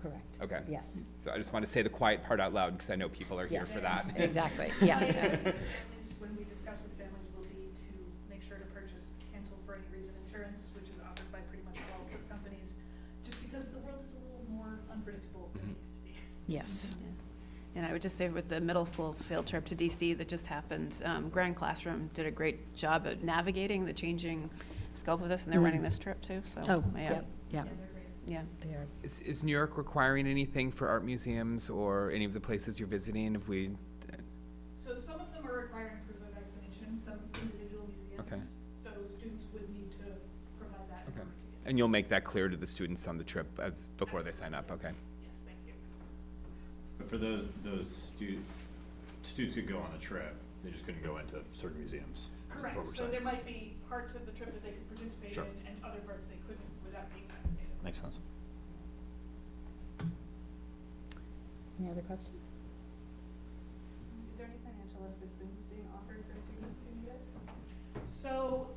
Correct. Okay. Yes. So I just want to say the quiet part out loud because I know people are here for that. Exactly, yes. When we discuss with families will be to make sure to purchase cancel for any reason insurance, which is offered by pretty much all trip companies, just because the world is a little more unpredictable than it used to be. Yes. And I would just say with the middle school field trip to DC that just happened, Grand Classroom did a great job at navigating the changing scope of this, and they're running this trip too, so. Oh, yeah. yeah. Yeah. They are. Is New York requiring anything for art museums or any of the places you're visiting? If we, So some of them are requiring proof of vaccination, some individual museums. Okay. So students would need to provide that. in okay, order to get and you'll make that clear to the students on the trip before they sign up. Okay. Yes, thank you. But for those students who go on the trip, they just couldn't go into certain museums. is what Correct, we're so saying. there might be parts of the trip that they could participate Sure. in and other parts they couldn't without being vaccinated. Makes sense. Any other questions? Is there any financial assistance being offered for students who need it? So,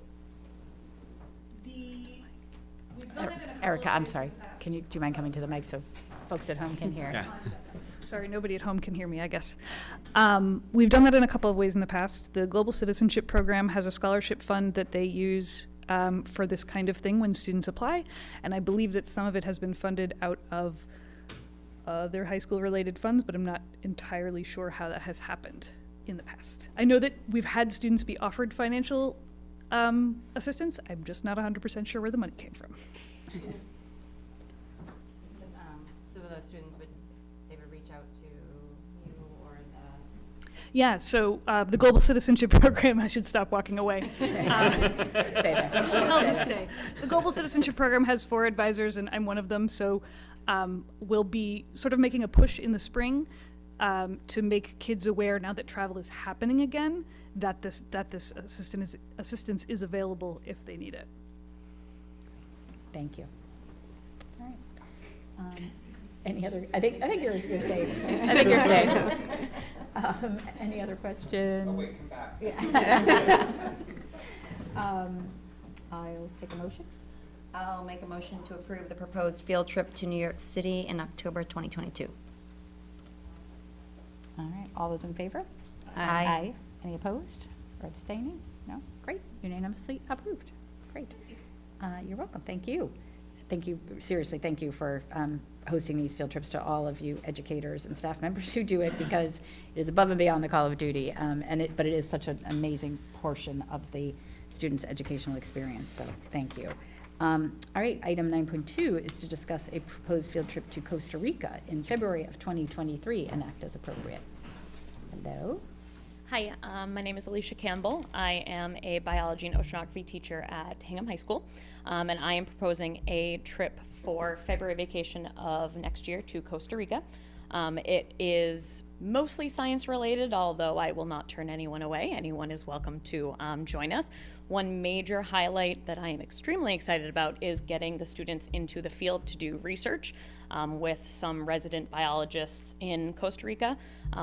we've done it in a couple of Erica, I'm ways in sorry. the past. Do you mind coming to the mic so folks at home can hear? Yeah. Sorry, nobody at home can hear me, I guess. We've done that in a couple of ways in the past. The Global Citizenship Program has a scholarship fund that they use for this kind of thing when students apply, and I believe that some of it has been funded out of their high school related funds, but I'm not entirely sure how that has happened in the past. I know that we've had students be offered financial assistance. I'm just not 100% sure where the money came from. So those students they would reach out to you or the... Yeah, so the Global Citizenship Program, I should stop walking away. Stay there. I'll just stay. The Global Citizenship Program has 4 advisors, and I'm one of them, so we'll be sort of making a push in the spring to make kids aware, now that travel is happening again, that this assistance is available if they need it. Thank you. All right. Any other, I think you're safe. I think you're safe. Any other questions? Oh, wait, come back. Yeah. I'll take a motion. I'll make a motion to approve the proposed field trip to New York City in October 2022. All right, all those in favor? Aye. Any opposed or abstaining? No? Great, unanimously approved. Great. You're welcome, thank you. Thank you, seriously, thank you for hosting these field trips to all of you educators and staff members who do it, because it is above and beyond the call of duty, but it is such an amazing portion of the students' educational experience, so thank you. All right, item 9.2 is to discuss a proposed field trip to Costa Rica in February of 2023 and act as appropriate. Hello? Hi, my name is Alicia Campbell. I am a biology and oceanography teacher at Hingham High School, and I am proposing a trip for February vacation of next year to Costa Rica. It is mostly science related, although I will not turn anyone away. Anyone is welcome to join us. One major highlight that I am extremely excited about is getting the students into the field to do research with some resident biologists in Costa Rica.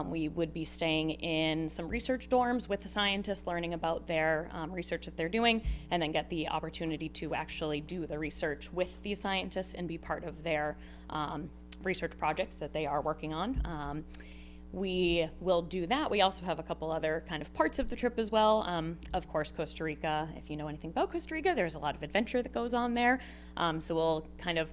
We would be staying in some research dorms with the scientists, learning about their research that they're doing, and then get the opportunity to actually do the research with these scientists and be part of their research projects that they are working on. We will do that. We also have a couple other kind of parts of the trip as well. Of course, Costa Rica, if you know anything about Costa Rica, there's a lot of adventure that goes on there. So we'll kind of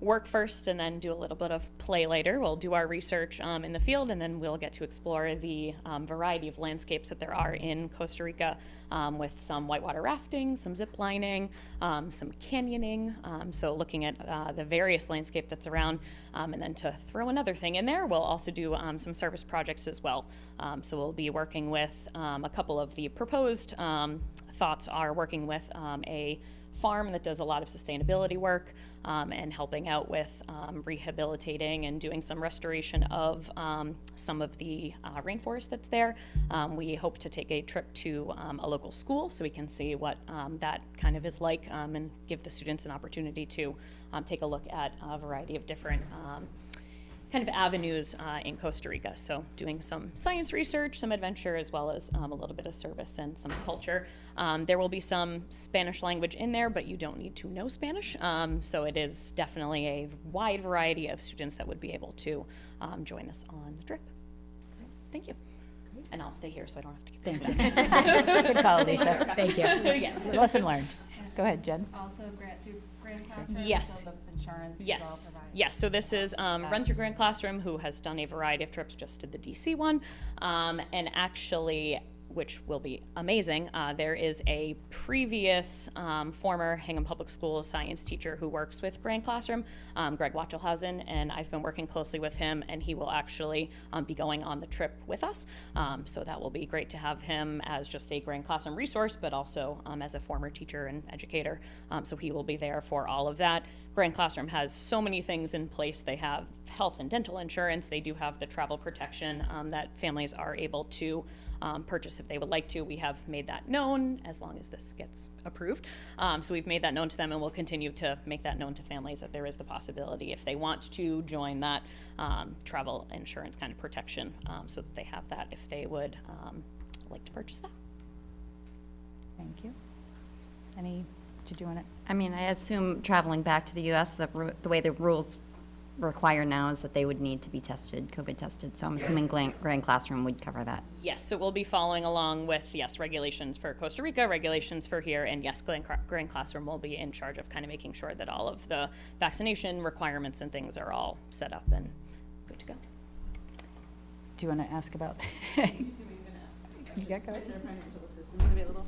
work first and then do a little bit of play later. We'll do our research in the field, and then we'll get to explore the variety of landscapes that there are in Costa Rica with some whitewater rafting, some zip lining, some canyoning. So looking at the various landscape that's around. And then to throw another thing in there, we'll also do some service projects as well. So we'll be working with a couple of the proposed thoughts are working with a farm that does a lot of sustainability work and helping out with rehabilitating and doing some restoration of some of the rainforest that's there. We hope to take a trip to a local school so we can see what that kind of is like and give the students an opportunity to take a look at a variety of different kind of avenues in Costa Rica. So doing some science research, some adventure, as well as a little bit of service and some culture. There will be some Spanish language in there, but you don't need to know Spanish. So it is definitely a wide variety of students that would be able to join us on the trip. So thank you. And I'll stay here so I don't have to keep Thank going you. back. Good call, Alicia. Thank you. Yes. Lesson learned. Go ahead, Jen. Also through Grand Classroom? Yes. So the insurance is all Yes, provided? yes. So this is run through Grand Classroom, who has done a variety of trips, just did the DC one. And actually, which will be amazing, there is a previous former Hingham Public Schools science teacher who works with Grand Classroom, Greg Wachelhausen, and I've been working closely with him, and he will actually be going on the trip with us. So that will be great to have him as just a Grand Classroom resource, but also as a former teacher and educator. So he will be there for all of that. Grand Classroom has so many things in place. They have health and dental insurance. They do have the travel protection that families are able to purchase if they would like to. We have made that known as long as this gets approved. So we've made that known to them, and we'll continue to make that known to families that there is the possibility if they want to join that travel insurance kind of protection, so that they have that if they would like to purchase that. Thank you. Did you want to? I mean, I assume traveling back to the U.S., the way the rules require now is that they would need to be tested, COVID tested. So I'm assuming Grand Classroom would cover that. Yes, so we'll be following along with, yes, regulations for Costa Rica, regulations for here, and yes, Grand Classroom will be in charge of kind of making sure that all of the vaccination requirements and things are all set up and good to go. Do you want to ask about? You see what you're gonna ask. Yeah, go ahead. Is there financial assistance available?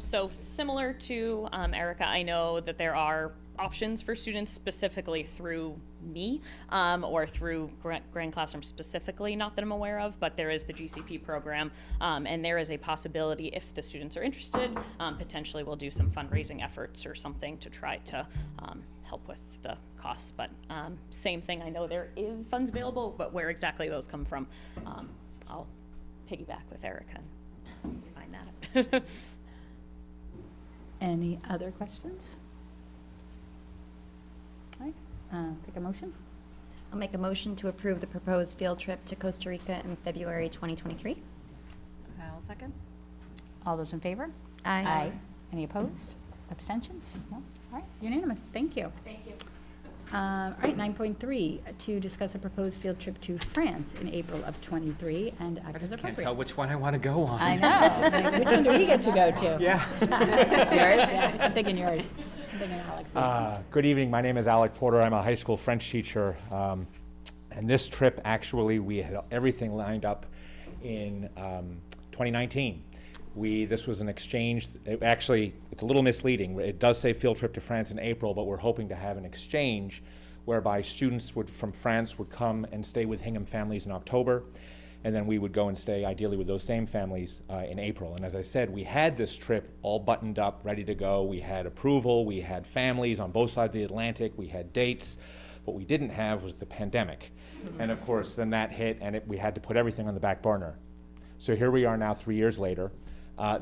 So similar to Erica, I know that there are options for students specifically through me or through Grand Classroom specifically, not that I'm aware of, but there is the GCP program, and there is a possibility if the students are interested, potentially we'll do some fundraising efforts or something to try to help with the costs. But same thing, I know there is funds available, but where exactly those come from, I'll piggyback with Erica and find that out. Any other questions? All right, take a motion. I'll make a motion to approve the proposed field trip to Costa Rica in February 2023. I'll second. All those in favor? Aye. Any opposed? Abstentions? No? All right, unanimous. Thank you. Thank you. All right, 9.3, to discuss a proposed field trip to France in April of '23 and act as Can't appropriate. tell which one I want to go on. I know. Which one do we get to go to? Yeah. Yours? Yeah, I'm thinking yours. I'm thinking Alex. Good evening. My name is Alec Porter. I'm a high school French teacher. And this trip, actually, we had everything lined up in 2019. This was an exchange. It's a little misleading. It does say field trip to France in April, but we're hoping to have an exchange whereby students from France would come and stay with Hingham families in October, and then we would go and stay ideally with those same families in April. And as I said, we had this trip all buttoned up, ready to go. We had approval. We had families on both sides of the Atlantic. We had dates. What we didn't have was the pandemic. And of course, then that hit, and we had to put everything on the back burner. So here we are now 3 years later.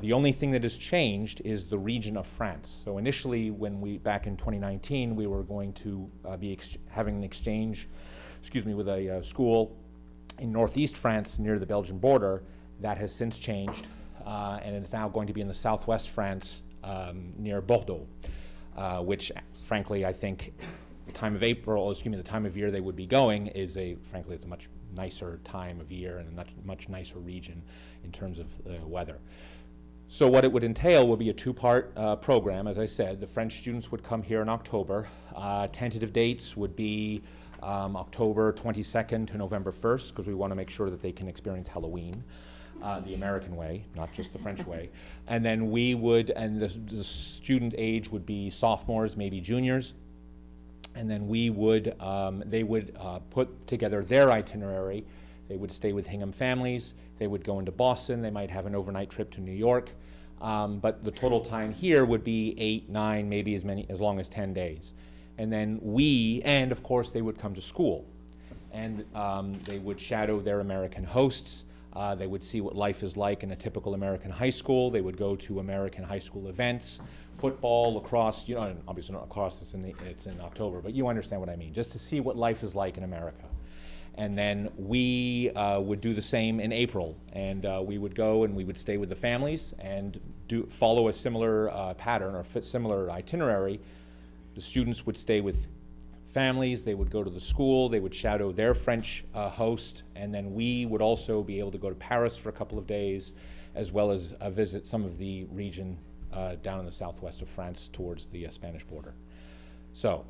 The only thing that has changed is the region of France. So initially, back in 2019, we were going to be having an exchange, with a school in northeast France near the Belgian border. That has since changed, and it's now going to be in the southwest France near Bordeaux, which frankly I think the time of the time of year they would be going is it's a much nicer time of year and a much nicer region in terms of weather. So what it would entail would be a two-part program. As I said, the French students would come here in October. Tentative dates would be October 22nd to November 1st, because we want to make sure that they can experience Halloween the American way, not just the French way. And then the student age would be sophomores, maybe juniors. And then they would put together their itinerary. They would stay with Hingham families. They would go into Boston. They might have an overnight trip to New York. But the total time here would be 8, 9, maybe as long as 10 days. And then and of course they would come to school. And they would shadow their American hosts. They would see what life is like in a typical American high school. They would go to American high school events, football, lacrosse, and obviously not lacrosse, it's in October, but you understand what I mean, just to see what life is like in America. And then we would do the same in April, and we would go and we would stay with the families and follow a similar pattern or similar itinerary. The students would stay with families, they would go to the school, they would shadow their French host, and then we would also be able to go to Paris for a couple of days, as well as visit some of the region down in the southwest of France towards the Spanish border. So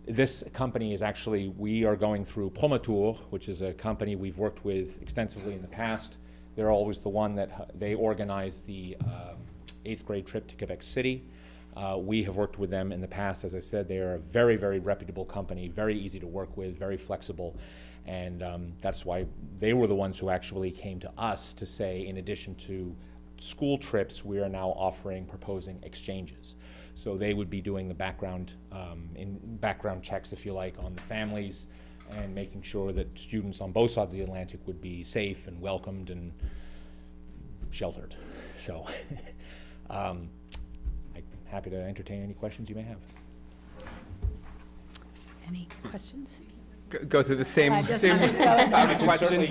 this company is we are going through Promotour, which is a company we've worked with extensively in the past. They're always the one that they organize the 8th grade trip to Quebec City. We have worked with them in the past. As I said, they are a very, very reputable company, very easy to work with, very flexible. And that's why they were the ones who actually came to us to say, in addition to school trips, we are now proposing exchanges. So they would be doing the background checks, if you like, on the families and making sure that students on both sides of the Atlantic would be safe and welcomed and sheltered. So I'm happy to entertain any questions you may have. Any questions? Go through the same questions.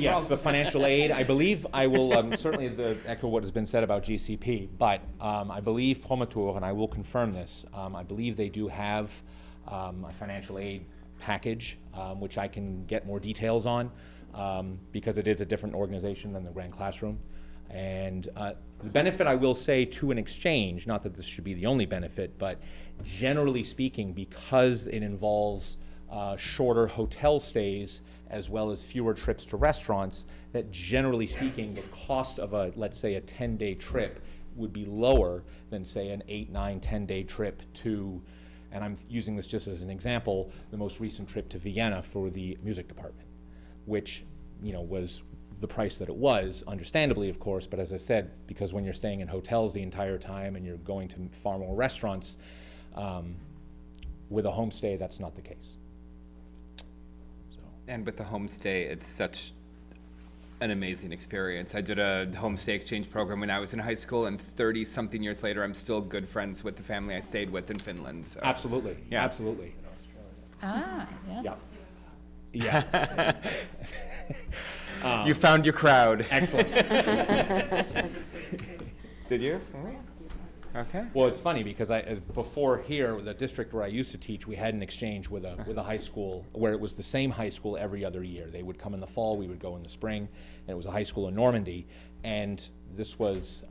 Yes, the financial aid. I believe I will certainly echo what has been said about GCP, but I believe Promotour, and I will confirm this, I believe they do have a financial aid package, which I can get more details on, because it is a different organization than the Grand Classroom. And the benefit, I will say, to an exchange, not that this should be the only benefit, but generally speaking, because it involves shorter hotel stays as well as fewer trips to restaurants, that generally speaking, the cost of let's say a 10-day trip would be lower than, say, an 8, 9, 10-day trip to, and I'm using this just as an example, the most recent trip to Vienna for the music department, which, was the price that it was, understandably, of course, but as I said, because when you're staying in hotels the entire time and you're going to far more restaurants, with a homestay, that's not the case. And with the homestay, it's such an amazing experience. I did a homestay exchange program when I was in high school, and 30-something years later, I'm still good friends with the family I stayed with in Finland. So. Absolutely, yeah. Absolutely. Yes. Yeah. You found your crowd. Excellent. Did you? Okay. Well, it's funny because before here, the district where I used to teach, we had an exchange with a high school where it was the same high school every other year. They would come in the fall, we would go in the spring, and it was a high school in Normandy. And this was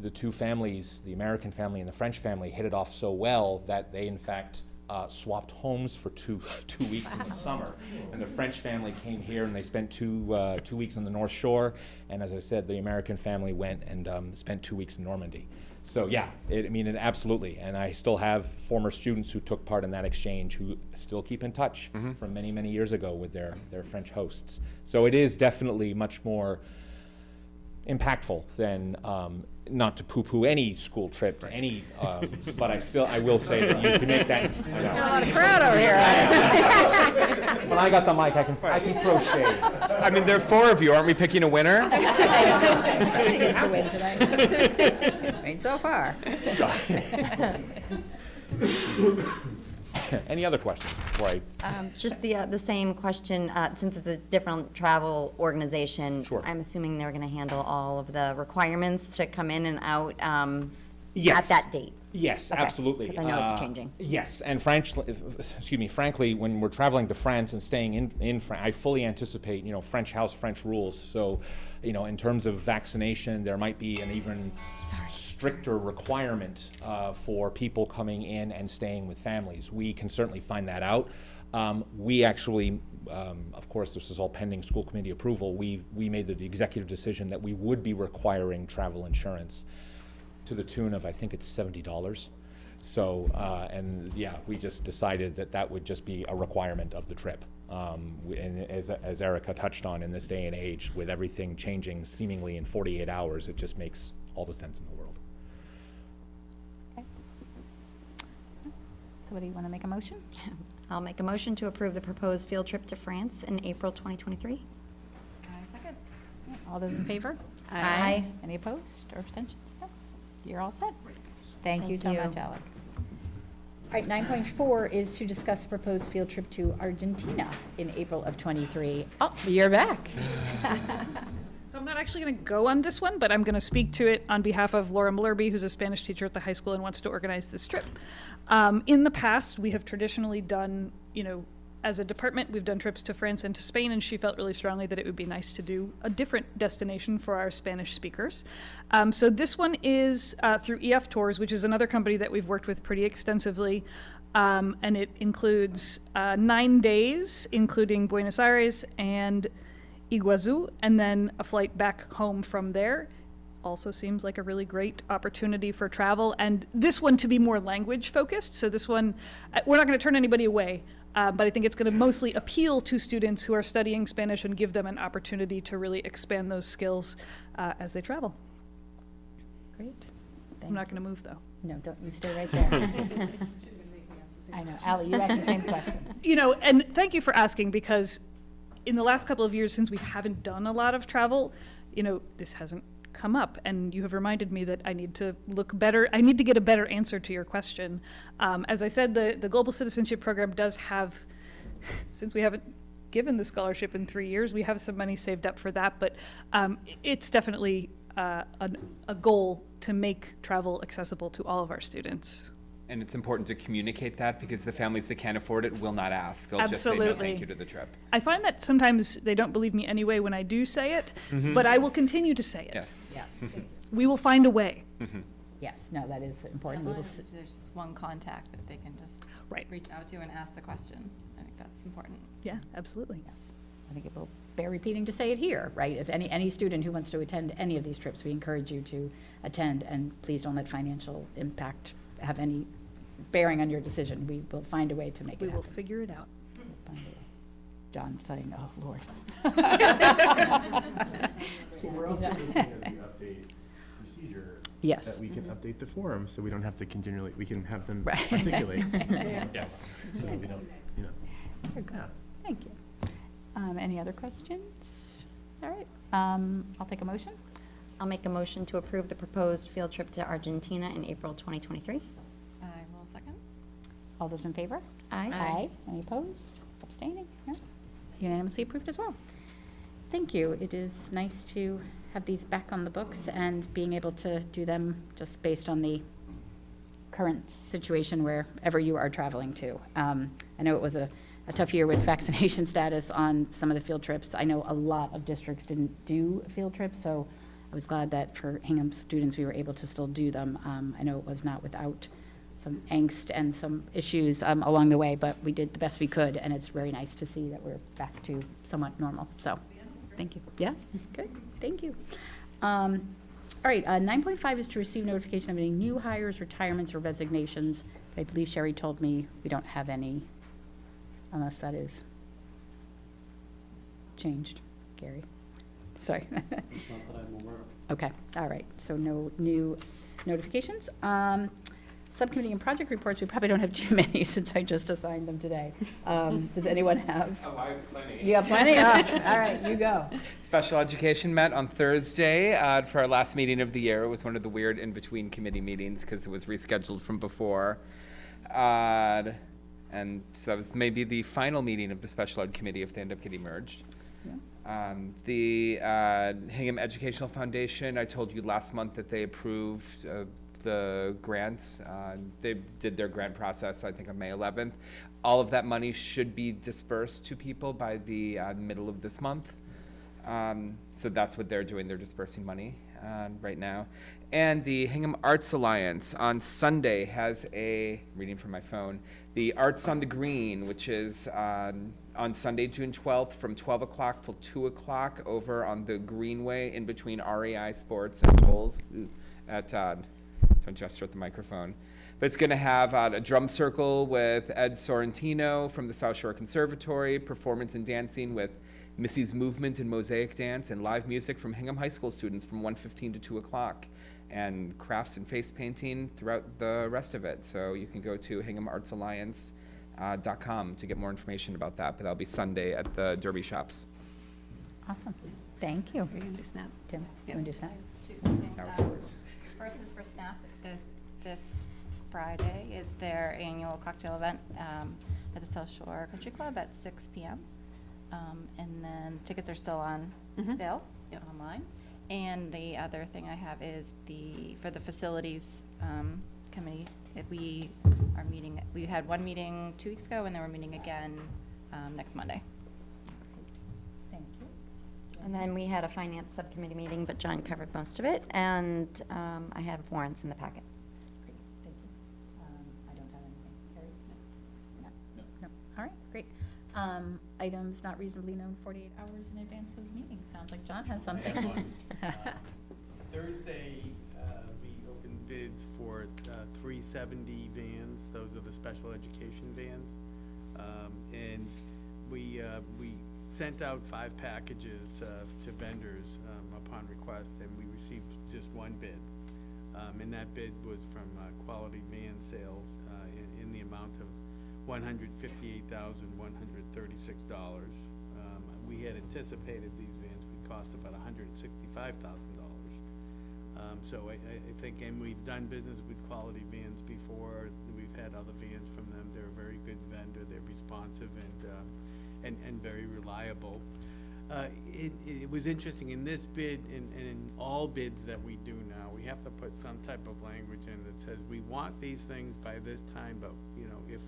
the two families, the American family and the French family, hit it off so well that they, in fact, swapped homes for two weeks in the summer. And the French family came here and they spent 2 weeks on the North Shore. And as I said, the American family went and spent 2 weeks in Normandy. So yeah, it absolutely. And I still have former students who took part in that exchange who still keep in touch from many, many years ago with their French hosts. So it is definitely much more impactful than not to poo-poo any school trip to any, but I will say that you can make that. Got a lot of crowd over here. When I got the mic, I can throw shade. I mean, there are 4 of you. Aren't we picking a winner? Somebody gets the win tonight. I mean, so far. Any other questions before I? Just the same question, since it's a different travel organization. Sure. I'm assuming they're going to handle all of the requirements to come in and out Yes. at that date. Yes, Okay, absolutely. 'cause I know it's changing. Yes, and frankly, when we're traveling to France and staying in France, I fully anticipate, French house, French rules. So, in terms of vaccination, there might be an even stricter requirement for people coming in and staying with families. We can certainly find that out. We actually, of course, this is all pending school committee approval. We made the executive decision that we would be requiring travel insurance to the tune of, I think it's $70. So, and yeah, we just decided that would just be a requirement of the trip. And as Erica touched on, in this day and age, with everything changing seemingly in 48 hours, it just makes all the sense in the world. Okay. Somebody want to make a motion? I'll make a motion to approve the proposed field trip to France in April 2023. Second. All those in favor? Aye. Any opposed or abstentions? No. You're all set. Thank you so Thank you. much, Alec. All right, 9.4 is to discuss proposed field trip to Argentina in April of '23. Oh, you're back. So I'm not actually going to go on this one, but I'm going to speak to it on behalf of Laura Malherbe, who's a Spanish teacher at the high school and wants to organize this trip. In the past, we have traditionally done, as a department, we've done trips to France and to Spain, and she felt really strongly that it would be nice to do a different destination for our Spanish speakers. So this one is through EF Tours, which is another company that we've worked with pretty extensively. And it includes 9 days, including Buenos Aires and Iguazu, and then a flight back home from there. Also seems like a really great opportunity for travel. And this one to be more language focused. So this one, we're not going to turn anybody away. But I think it's going to mostly appeal to students who are studying Spanish and give them an opportunity to really expand those skills as they travel. Great. I'm not going to move, though. No, don't, you stay right there. I know. Allie, you asked the same question. And thank you for asking, because in the last couple of years, since we haven't done a lot of travel, this hasn't come up, and you have reminded me that I need to look better. I need to get a better answer to your question. As I said, the Global Citizenship Program does have, since we haven't given the scholarship in 3 years, we have some money saved up for that, but it's definitely a goal to make travel accessible to all of our students. And it's important to communicate that, because the families that can't afford it will not ask. They'll just say no thank you to the trip. I find that sometimes they don't believe me anyway when I do say it, but I will continue to say it. Yes. Yes. We will find a way. Yes, no, that is important. As We long will as there's just one contact that they can just reach out to and ask the question. I think that's important. Yeah, absolutely. Yes. I think it will bear repeating to say it here, right? If any student who wants to attend any of these trips, we encourage you to attend, and please don't let financial impact have any bearing on your decision. We will find a way to make it happen. We will figure it out. We'll find a way. John's saying, oh, Lord. We're also looking at the update procedure. Yes. That we can update the form, so we don't have to continually, we can have them articulate. Yes. So we don't, Very good. Thank you. Any other questions? All right. I'll take a motion. I'll make a motion to approve the proposed field trip to Argentina in April 2023. I will second. All those in favor? Aye. Aye. Any opposed? Abstaining? No? Unanimously approved as well. Thank you. It is nice to have these back on the books and being able to do them just based on the current situation wherever you are traveling to. I know it was a tough year with vaccination status on some of the field trips. I know a lot of districts didn't do field trips, so I was glad that for Hingham students, we were able to still do them. I know it was not without some angst and some issues along the way, but we did the best we could, and it's very nice to see that we're back to somewhat normal. So, thank you. Yeah, good. Thank you. All right, 9.5 is to receive notification of any new hires, retirements, or resignations. But I believe Sherry told me we don't have any, unless that is changed. Gary? Sorry. It's not that I'm aware of. Okay, all right, so no new notifications. Subcommittee and project reports, we probably don't have too many since I just assigned them today. Does anyone have? Oh, I have plenty. You have plenty? All right, you go. Special Education met on Thursday for our last meeting of the year. It was one of the weird in-between committee meetings because it was rescheduled from before. And so that was maybe the final meeting of the Special Ed Committee if they end up getting merged. Yeah. The Hingham Educational Foundation, I told you last month that they approved the grants. They did their grant process, I think, on May 11th. All of that money should be dispersed to people by the middle of this month. So that's what they're doing. They're dispersing money right now. And the Hingham Arts Alliance on Sunday has reading from my phone, the Arts on the Green, which is on Sunday, June 12th from 12 o'clock till 2 o'clock over on the Greenway in between REI Sports and Tolls at don't gesture at the microphone. But it's going to have a drum circle with Ed Sorrentino from the South Shore Conservatory, performance and dancing with Missy's Movement and Mosaic Dance, and live music from Hingham High School students from 1:15 to 2 o'clock, and crafts and face painting throughout the rest of it. So you can go to HinghamArtsAlliance.com to get more information about that. But that'll be Sunday at the Derby Shops. Awesome, thank you. Are you going to do SNAP? Tim, you want to do that? Two things. Now it's yours. First is for SNAP. This Friday is their annual cocktail event at the South Shore Country Club at 6 p.m. And then tickets are still on sale online. And the other thing I have is for the facilities committee, we are meeting. We had one meeting 2 weeks ago, and then we're meeting again next Monday. Thank you. And then we had a finance subcommittee meeting, but John covered most of it, and I have warrants in the packet. Great, thank you. I don't have anything. Carrie? No. No. All right, great. Items not reasonably known 48 hours in advance of the meeting. Sounds like John has something. Thursday, we opened bids for 370 vans. Those are the special education vans. And we sent out 5 packages to vendors upon request, and we received just one bid. And that bid was from Quality Van Sales in the amount of $158,136. We had anticipated these vans would cost about $165,000. So I think, and we've done business with Quality Vans before. We've had other vans from them. They're a very good vendor. They're responsive and very reliable. It was interesting in this bid and in all bids that we do now, we have to put some type of language in that says we want these things by this time, but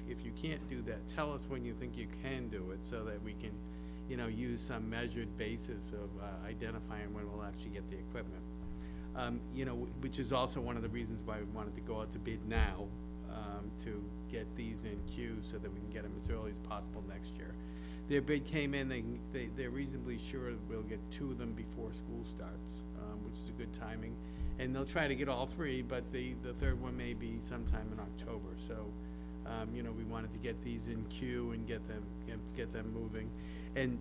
if you can't do that, tell us when you think you can do it so that we can use some measured basis of identifying when we'll actually get the equipment. Which is also one of the reasons why we wanted to go out to bid now, to get these in queue so that we can get them as early as possible next year. Their bid came in, they're reasonably sure we'll get 2 of them before school starts, which is a good timing. And they'll try to get all 3, but the third one may be sometime in October. So, we wanted to get these in queue and get them moving. And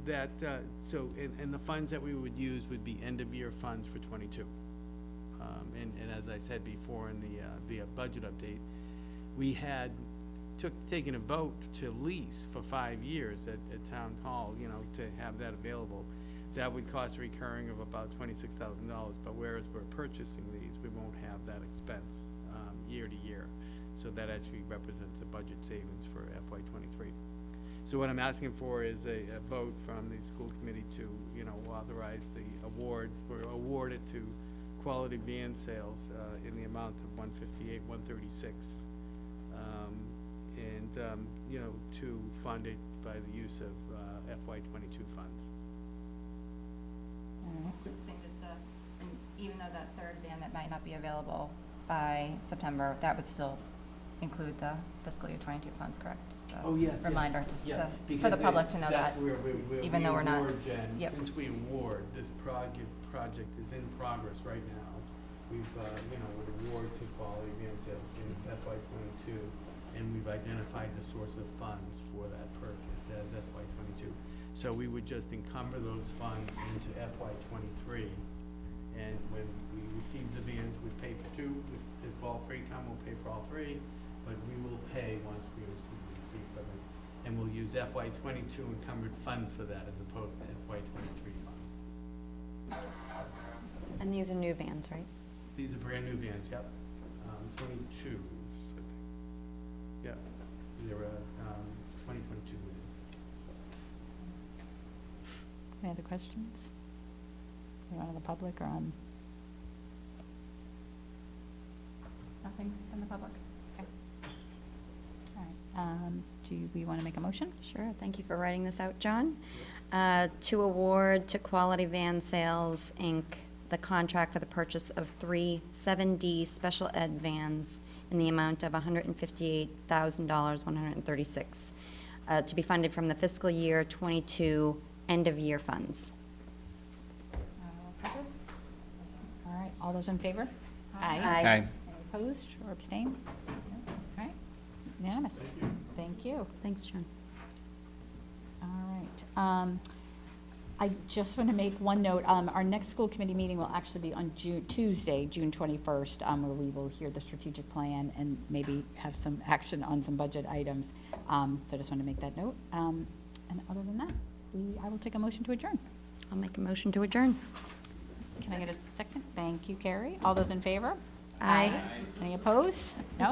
and the funds that we would use would be end-of-year funds for 22. And as I said before in the budget update, we had taken a vote to lease for 5 years at Town Hall, to have that available. That would cost a recurring of about $26,000, but whereas we're purchasing these, we won't have that expense year to year. So that actually represents a budget savings for FY23. So what I'm asking for is a vote from the school committee to, authorize the award, or award it to Quality Van Sales in the amount of $158,136, to fund it by the use of FY22 funds. And even though that third van that might not be available by September, that would still include the fiscal year 22 funds, correct? Just a reminder, for the public to know that, even though we're not. Since we award, this project is in progress right now. We've, an award to Quality Van Sales in FY22, and we've identified the source of funds for that purchase as FY22. So we would just encumber those funds into FY '23. And when we receive the vans, we pay for two. If all three come, we'll pay for all three. But we will pay once we receive the equipment. And we'll use FY '22 encumbered funds for that as opposed to FY '23 funds. And these are new vans, right? These are brand new vans, yep. 22s, I think. Yep, they were 2022 vans. Any other questions? Anyone in the public or on? Nothing from the public? Okay. All right, do we want to make a motion? Sure, thank you for writing this out, John. To award to Quality Van Sales, Inc., the contract for the purchase of 3 7D special ed vans in the amount of $158,136, to be funded from the fiscal year '22 end-of-year funds. Second. All right, all those in favor? Aye. Aye. Any opposed or abstain? All right, unanimous. Thank you. Thanks, John. All right. I just want to make one note. Our next school committee meeting will actually be on Tuesday, June 21st, where we will hear the strategic plan and maybe have some action on some budget items. So I just want to make that note. And other than that, I will take a motion to adjourn. I'll make a motion to adjourn. Can I get a second? Thank you, Carrie. All those in favor? Aye. Any opposed? No?